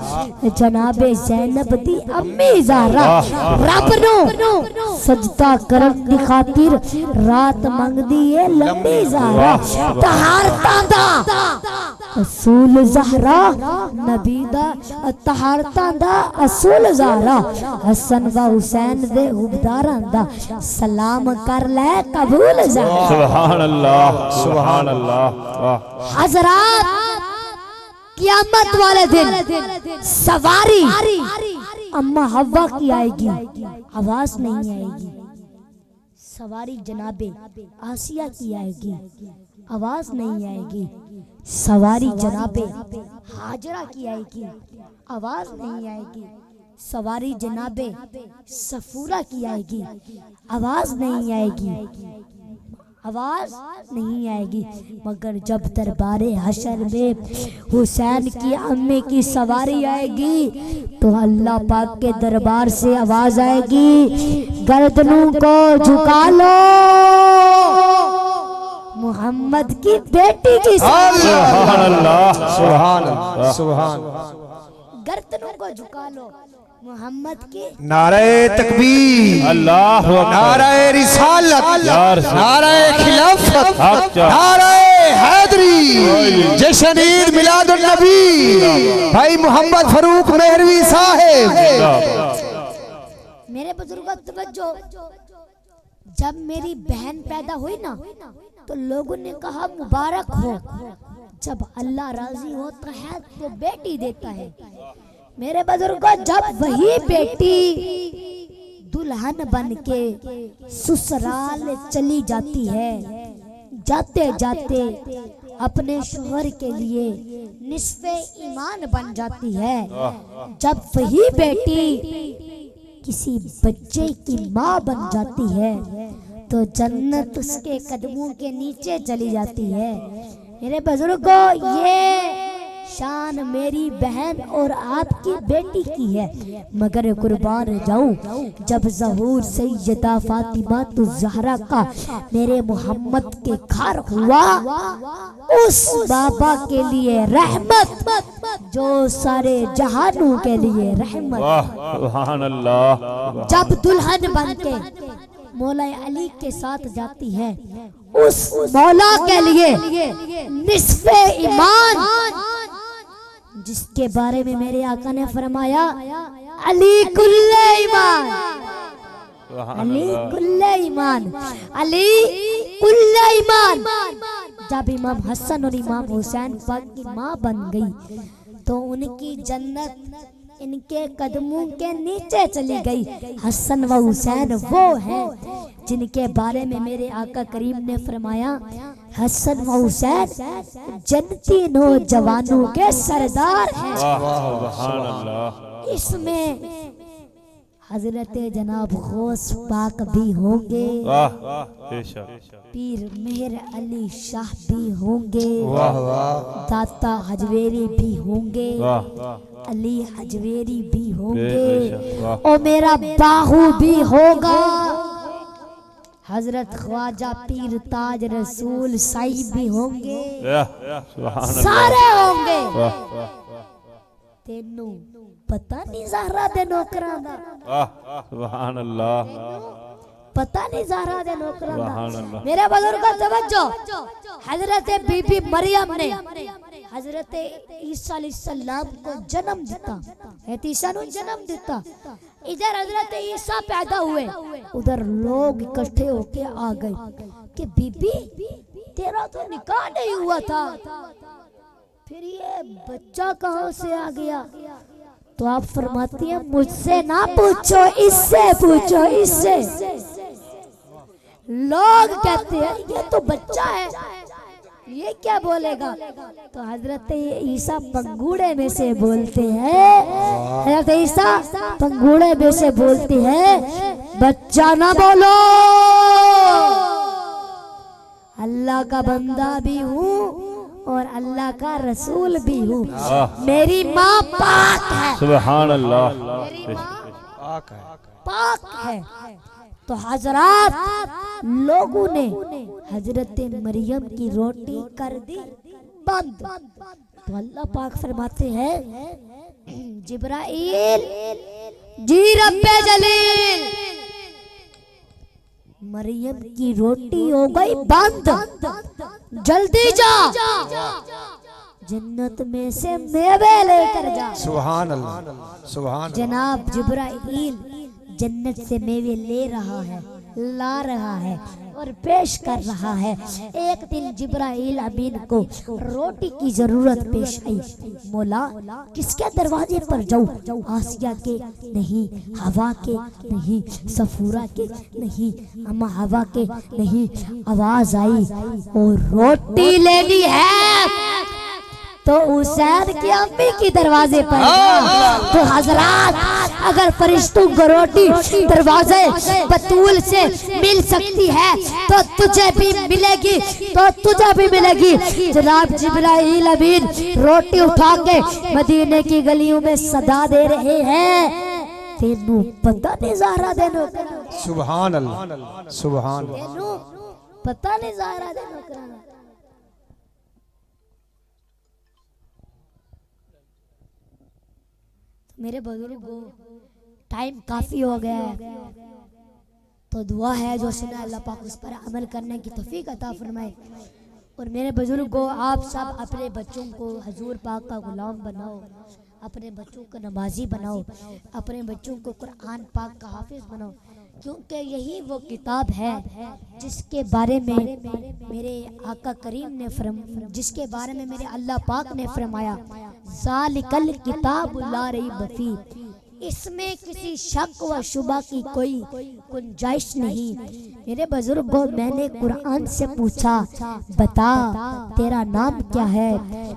جناب زینب دی امی زہرا رب نو سجدہ کرن دی خاطر رات منگ دیئے لمبی زہرا طہارتاں دا اصول زہرا نبی دا طہارتاں دا اصول زہرا حسن و حسین دے حبداراں دا سلام کر لے قبول زہرا سبحان اللہ سبحان اللہ حضرات قیامت والے دن سواری اما حوا کی آئے گی آواز نہیں آئے گی سواری جناب آسیہ کی آئے گی آواز نہیں آئے گی سواری جناب حاجرہ کی آئے گی آواز نہیں آئے گی سواری جناب صفورہ کی آئے گی آواز نہیں آئے گی آواز نہیں آئے گی مگر جب دربار حشر میں حسین کی امی کی سواری آئے گی تو اللہ پاک کے دربار سے آواز آئے گی گردنوں کو جھکا لو محمد کی بیٹی کی سبحان اللہ سبحان اللہ سبحان گردنوں کو جھکا لو محمد کی نعرہ تکبیر اللہ نعرہ رسالت نعرہ خلافت حق چار نعرہ حیدری جشن عید میلاد النبی بھائی محمد فاروق مہروی صاحب میرے بزرگوں توجہ جب میری بہن پیدا ہوئی نا تو لوگوں نے کہا مبارک ہو جب اللہ راضی ہوتا ہے تو بیٹی دیتا ہے میرے بزرگوں جب وہی بیٹی دلہن بن کے سسرال چلی جاتی ہے جاتے جاتے اپنے شوہر کے لیے نصف ایمان بن جاتی ہے جب وہی بیٹی کسی بچے کی ماں بن جاتی ہے تو جنت اس کے قدموں کے نیچے چلی جاتی ہے میرے بزرگوں یہ شان میری بہن اور آپ کی بیٹی کی ہے، مگر قربان جاؤں جب ظہور سیدہ فاطمہ الزہرا کا میرے محمد کے گھر ہوا، اس بابا کے لیے رحمت جو سارے جہانوں کے لیے رحمت، سبحان اللہ، جب دلہن بن کے مولا علی کے ساتھ جاتی ہے، اس مولا کے لیے نصف ایمان، جس کے بارے میں میرے آقا نے فرمایا علی کل ایمان، علی کل ایمان، علی کل ایمان۔ جب امام حسن اور امام حسین پاک کی ماں بن گئی تو ان کی جنت ان کے قدموں کے نیچے چلی گئی۔ حسن و حسین وہ ہیں جن کے بارے میں میرے آقا کریم نے فرمایا حسن و حسین جنتی نوجوانوں کے سردار ہیں۔ سبحان اللہ، اس میں حضرت جناب غوث پاک بھی ہوں گے، واہ بے شک، پیر مہر علی شاہ بھی ہوں گے، داتا حجویری بھی ہوں گے، واہ علی حجویری بھی ہوں بے گے، شک، واہ اور میرا باہو بھی ہوگا، حضرت خواجہ پیر تاج رسول سائی بھی ہوں گے، سبحان اللہ، سارے ہوں گے۔ واہ واہ تینوں پتہ نہیں زہرا دے نوکراں دا، واہ، سبحان اللہ، پتہ نہیں زہرا دے نوکراں سبحان دا۔ اللہ، میرے بزرگوں توجہ، حضرت بی بی مریم نے حضرت عیسیٰ علیہ السلام کو جنم دیتا، حضرت عیسیٰ نے جنم دیتا، ادھر حضرت عیسیٰ پیدا ہوئے، ادھر لوگ اکٹھے ہو کے آ گئے کہ بی بی تیرا تو نکاح نہیں ہوا تھا، پھر یہ بچہ کہاں سے آ گیا؟ تو آپ فرماتی ہیں مجھ سے نہ پوچھو، اس سے پوچھو، اس سے۔ لوگ کہتے ہیں یہ تو بچہ ہے، یہ کیا بولے گا؟ تو حضرت عیسیٰ پنگوڑے میں سے بولتے ہیں، حضرت عیسیٰ پنگوڑے میں سے بولتے ہیں بچہ نہ بولو، اللہ کا بندہ بھی ہوں اور اللہ کا رسول بھی ہوں، میری ماں پاک ہے، سبحان اللہ، میری ماں پاک ہے۔ تو حضرات لوگوں نے حضرت مریم کی روٹی کر دی بند، تو اللہ پاک فرماتے ہیں جبرائیل جی رب جلیل، مریم کی روٹی ہو گئی بند، جلدی جا جنت میں سے میوے لے کر جا۔ سبحان اللہ، سبحان اللہ۔ جناب جبرائیل جنت سے میوے لے رہا ہے، لا رہا ہے اور پیش کر رہا ہے۔ ایک دن جبرائیل امین کو روٹی کی ضرورت پیش آئی، مولا کس کے دروازے پر جاؤں؟ آسیہ کے نہیں، ہوا کے نہیں، صفورہ کے نہیں، اما ہوا کے نہیں، آواز آئی اور روٹی لینی ہے تو حسین کی امی کی دروازے پر۔ تو حضرات اگر فرشتوں کو روٹی دروازے بطول سے مل سکتی ہے تو تجھے بھی ملے گی، تو تجھے بھی ملے گی۔ جناب جبرائیل امین روٹی اٹھا کے مدینے کی گلیوں میں صدا دے رہے ہیں، تینوں پتہ نہیں زہرا دے نوکراں، سبحان اللہ، سبحان اللہ۔ تینوں پتہ نہیں زہرا دے نوکراں۔ میرے بزرگوں ٹائم کافی ہو گیا ہے، تو دعا ہے جو سنا اللہ پاک اس پر عمل کرنے کی توفیق عطا فرمائے۔ اور میرے بزرگوں آپ سب اپنے بچوں کو حضور پاک کا غلام بناؤ، اپنے بچوں کو نمازی بناؤ، اپنے بچوں کو قرآن پاک کا حافظ بناؤ، کیونکہ یہی وہ کتاب ہے جس کے بارے میں میرے آقا کریم نے جس کے بارے میں میرے اللہ پاک نے فرمایا ذالک الکتاب لا ریب فیہ، اس میں کسی شک و شبہ کی کوئی گنجائش نہیں۔ میرے بزرگوں میں نے قرآن سے پوچھا بتا تیرا نام کیا ہے؟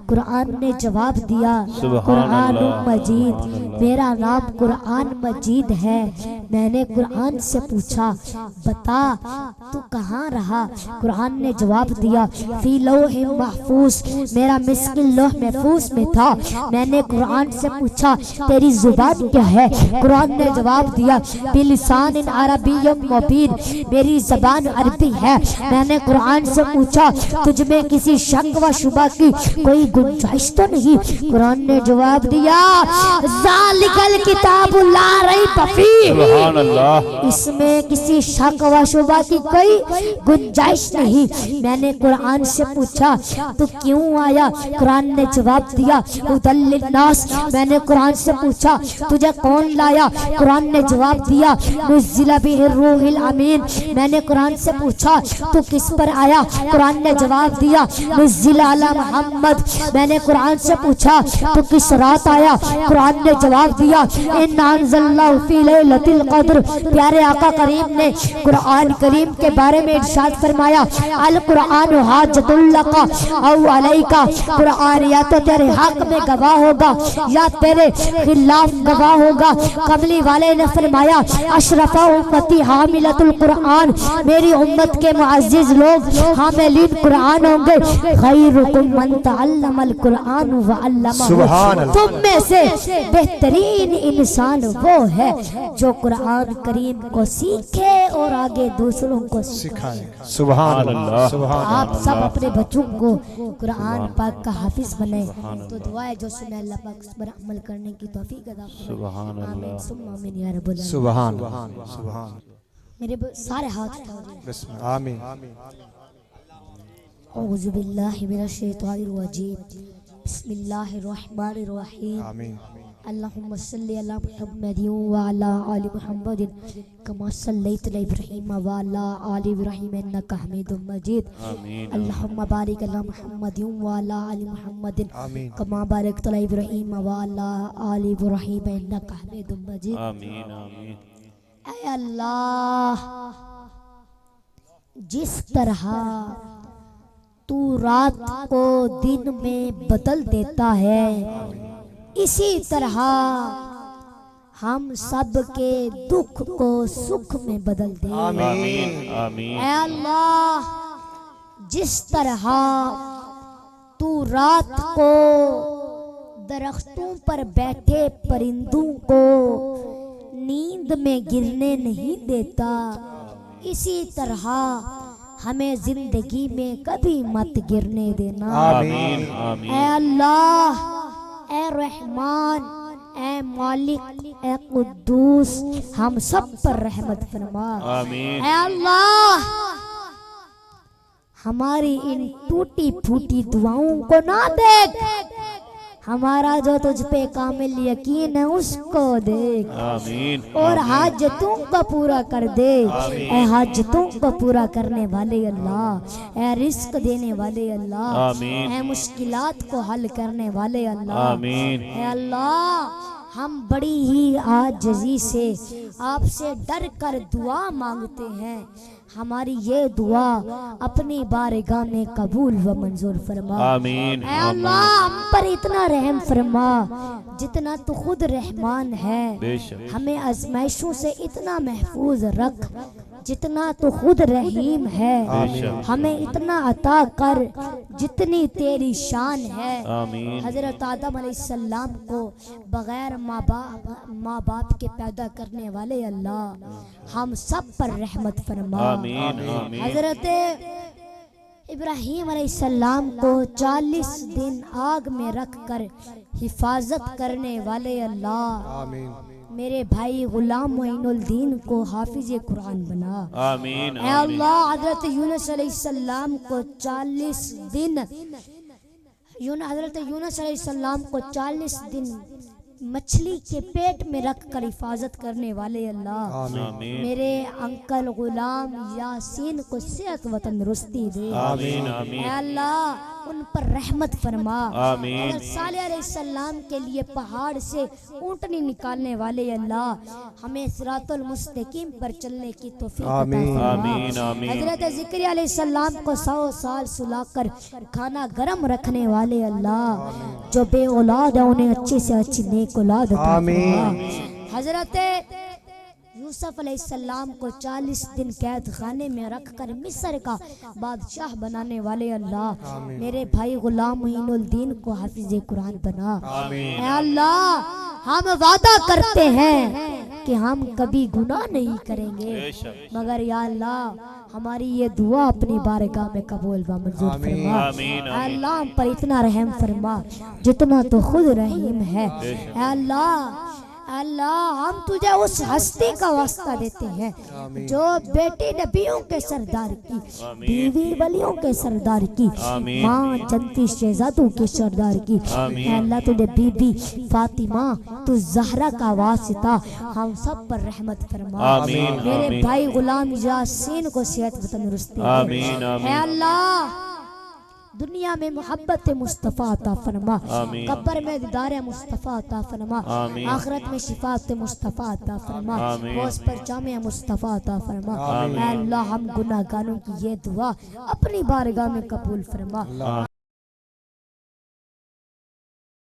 قرآن نے جواب دیا سبحان قرآن اللہ، مجید، میرا نام قرآن مجید ہے۔ میں نے قرآن سے پوچھا بتا تو کہاں رہا؟ قرآن نے جواب دیا فی لوح محفوظ، میرا مسکن لوح محفوظ میں تھا۔ میں نے قرآن سے پوچھا تیری زبان کیا ہے؟ قرآن نے جواب دیا بلسان عربی مبین، میری زبان عربی ہے۔ میں نے قرآن سے پوچھا تجھ میں کسی شک و شبہ کی کوئی گنجائش تو نہیں؟ قرآن نے جواب دیا ذالک الکتاب لا ریب فیہ، سبحان اللہ، اس میں کسی شک و شبہ کی کوئی گنجائش نہیں۔ میں نے قرآن سے پوچھا تو کیوں آیا؟ قرآن نے جواب دیا ھدی للناس۔ میں نے قرآن سے پوچھا تجھے کون لایا؟ قرآن نے جواب دیا نزل بہ الروح الامین۔ میں نے قرآن سے پوچھا تو کس پر آیا؟ قرآن نے جواب دیا نزل علی محمد۔ میں نے قرآن سے پوچھا تو کس رات آیا؟ قرآن نے جواب دیا انا انزلناہ فی لیلۃ القدر۔ پیارے آقا کریم نے قرآن کریم کے بارے میں ارشاد فرمایا القرآن حاجۃ لک او علیک، قرآن یا تو تیرے حق میں گواہ ہوگا یا تیرے خلاف گواہ ہوگا۔ قبلی والے نے فرمایا اشرف امتی حاملۃ القرآن، میری امت کے معزز لوگ حاملین قرآن ہوں گے۔ خیرکم من تعلم القرآن وعلمہ، سبحان اللہ۔ تم میں سے بہترین انسان وہ ہے جو قرآن کریم کو سیکھے اور آگے دوسروں کو سکھائے۔ سبحان اللہ، اللہ، سبحان آپ اللہ۔ سب اپنے بچوں کو قرآن پاک کا حافظ بنائیں۔ تو دعا ہے جو سنے اللہ پاک اس پر عمل کرنے کی توفیق عطا فرمائے۔ سبحان آمین اللہ، ثم آمین یا رب العالمین۔ سبحان سبحان میرے سارے ہاتھ اٹھا دیں۔ بسم اللہ، آمین۔ اعوذ باللہ من الشیطان الرجیم، بسم اللہ الرحمن الرحیم، آمین۔ اللہم صلی علی محمد وعلی آل محمد کما صلیت علی ابراہیم وعلی آل ابراہیم انک حمید مجید۔ آمین، اللہم بارک علی محمد وعلی آل محمد آمین۔ کما بارکت علی ابراہیم وعلی آل ابراہیم انک حمید مجید۔ آمین، آمین، اے اللہ، جس طرح تو رات کو دن میں بدل دیتا ہے، اسی طرح ہم سب کے دکھ کو سکھ میں بدل دے۔ آمین، آمین، اے اللہ، جس طرح تو رات کو درختوں پر بیٹھے پرندوں کو نیند میں گرنے نہیں دیتا، اسی طرح ہمیں زندگی میں کبھی مت گرنے دینا۔ آمین، آمین، اے اللہ، اے رحمان، اے مالک، اے قدوس، ہم سب پر رحمت فرما۔ آمین، اے اللہ، ہماری ان ٹوٹی پھوٹی دعاؤں کو نہ دیکھ، ہمارا جو تجھ پہ کامل یقین ہے اس کو دیکھ، آمین، اور حاجتوں کو پورا کر دے۔ اے حاجتوں کو پورا کرنے والے اللہ، اے رزق دینے والے اللہ، آمین، اے مشکلات کو حل کرنے والے اللہ، آمین، اے اللہ، ہم بڑی ہی عاجزی سے آپ سے ڈر کر دعا مانگتے ہیں، ہماری یہ دعا اپنی بارگاہ میں قبول و منظور فرما۔ آمین، اے اللہ، ہم پر اتنا رحم فرما جتنا تو خود رحمان ہے، بے شک، ہمیں آزمائشوں سے اتنا محفوظ رکھ جتنا تو خود رحیم ہے، ہمیں اتنا عطا کر جتنی تیری شان ہے۔ آمین، حضرت آدم علیہ السلام کو بغیر ماں باپ کے پیدا کرنے والے اللہ، ہم سب پر رحمت فرما۔ آمین، آمین، حضرت ابراہیم علیہ السلام کو 40 دن آگ میں رکھ کر حفاظت کرنے والے اللہ، آمین۔ میرے بھائی غلام معین الدین کو حافظ قرآن بنا۔ آمین، اے اللہ، حضرت یونس علیہ السلام کو 40 دن حضرت یونس علیہ السلام کو 40 دن مچھلی کے پیٹ میں رکھ کر حفاظت کرنے والے اللہ، آمین، میرے انکل غلام یاسین کو صحت و تندرستی دے۔ آمین، آمین، اے اللہ، ان پر رحمت فرما آمین۔ حضرت صالح علیہ السلام کے لیے پہاڑ سے اونٹنی نکالنے والے اللہ ہمیں صراط المستقیم پر چلنے کی توفیق عطا فرما۔ آمین، آمین۔ حضرت ذکریا علیہ السلام کو 100 سال سلا کر کھانا گرم رکھنے والے اللہ جو بے اولاد ہیں انہیں اچھی سے اچھی نیک اولاد عطا فرما۔ حضرت یوسف علیہ السلام کو 40 دن قید خانے میں رکھ کر مصر کا بادشاہ بنانے والے اللہ میرے بھائی غلام معین الدین کو حافظ قرآن بنا۔ اے اللہ ہم وعدہ کرتے ہیں کہ ہم کبھی گناہ نہیں کریں گے مگر یا اللہ ہماری یہ دعا اپنی بارگاہ میں قبول و منظور فرما۔ آمین، اے اللہ ہم پر اتنا رحم فرما جتنا تو خود رحیم ہے۔ اے اللہ ہم تجھے اس ہستی کا واسطہ دیتے ہیں جو بیٹی نبیوں کے سردار کی، بیوی ولیوں کے سردار کی، ماں جنتی شہزادوں کے سردار کی۔ اے اللہ تجھے بی بی فاطمہ تو زہرا کا واسطہ ہم سب پر رحمت فرما۔ آمین، میرے آمین۔ بھائی غلام یاسین کو صحت و تندرستی دے۔ آمین، آمین۔ اے اللہ دنیا میں محبت مصطفیٰ عطا فرما، آمین۔ قبر میں دیدار مصطفیٰ عطا فرما، آمین۔ آخرت میں شفاعت مصطفیٰ عطا فرما، آمین۔ روز پر جامع مصطفیٰ عطا فرما۔ آمین۔ اے اللہ ہم گناہ گاروں کی یہ دعا اپنی بارگاہ میں قبول فرما۔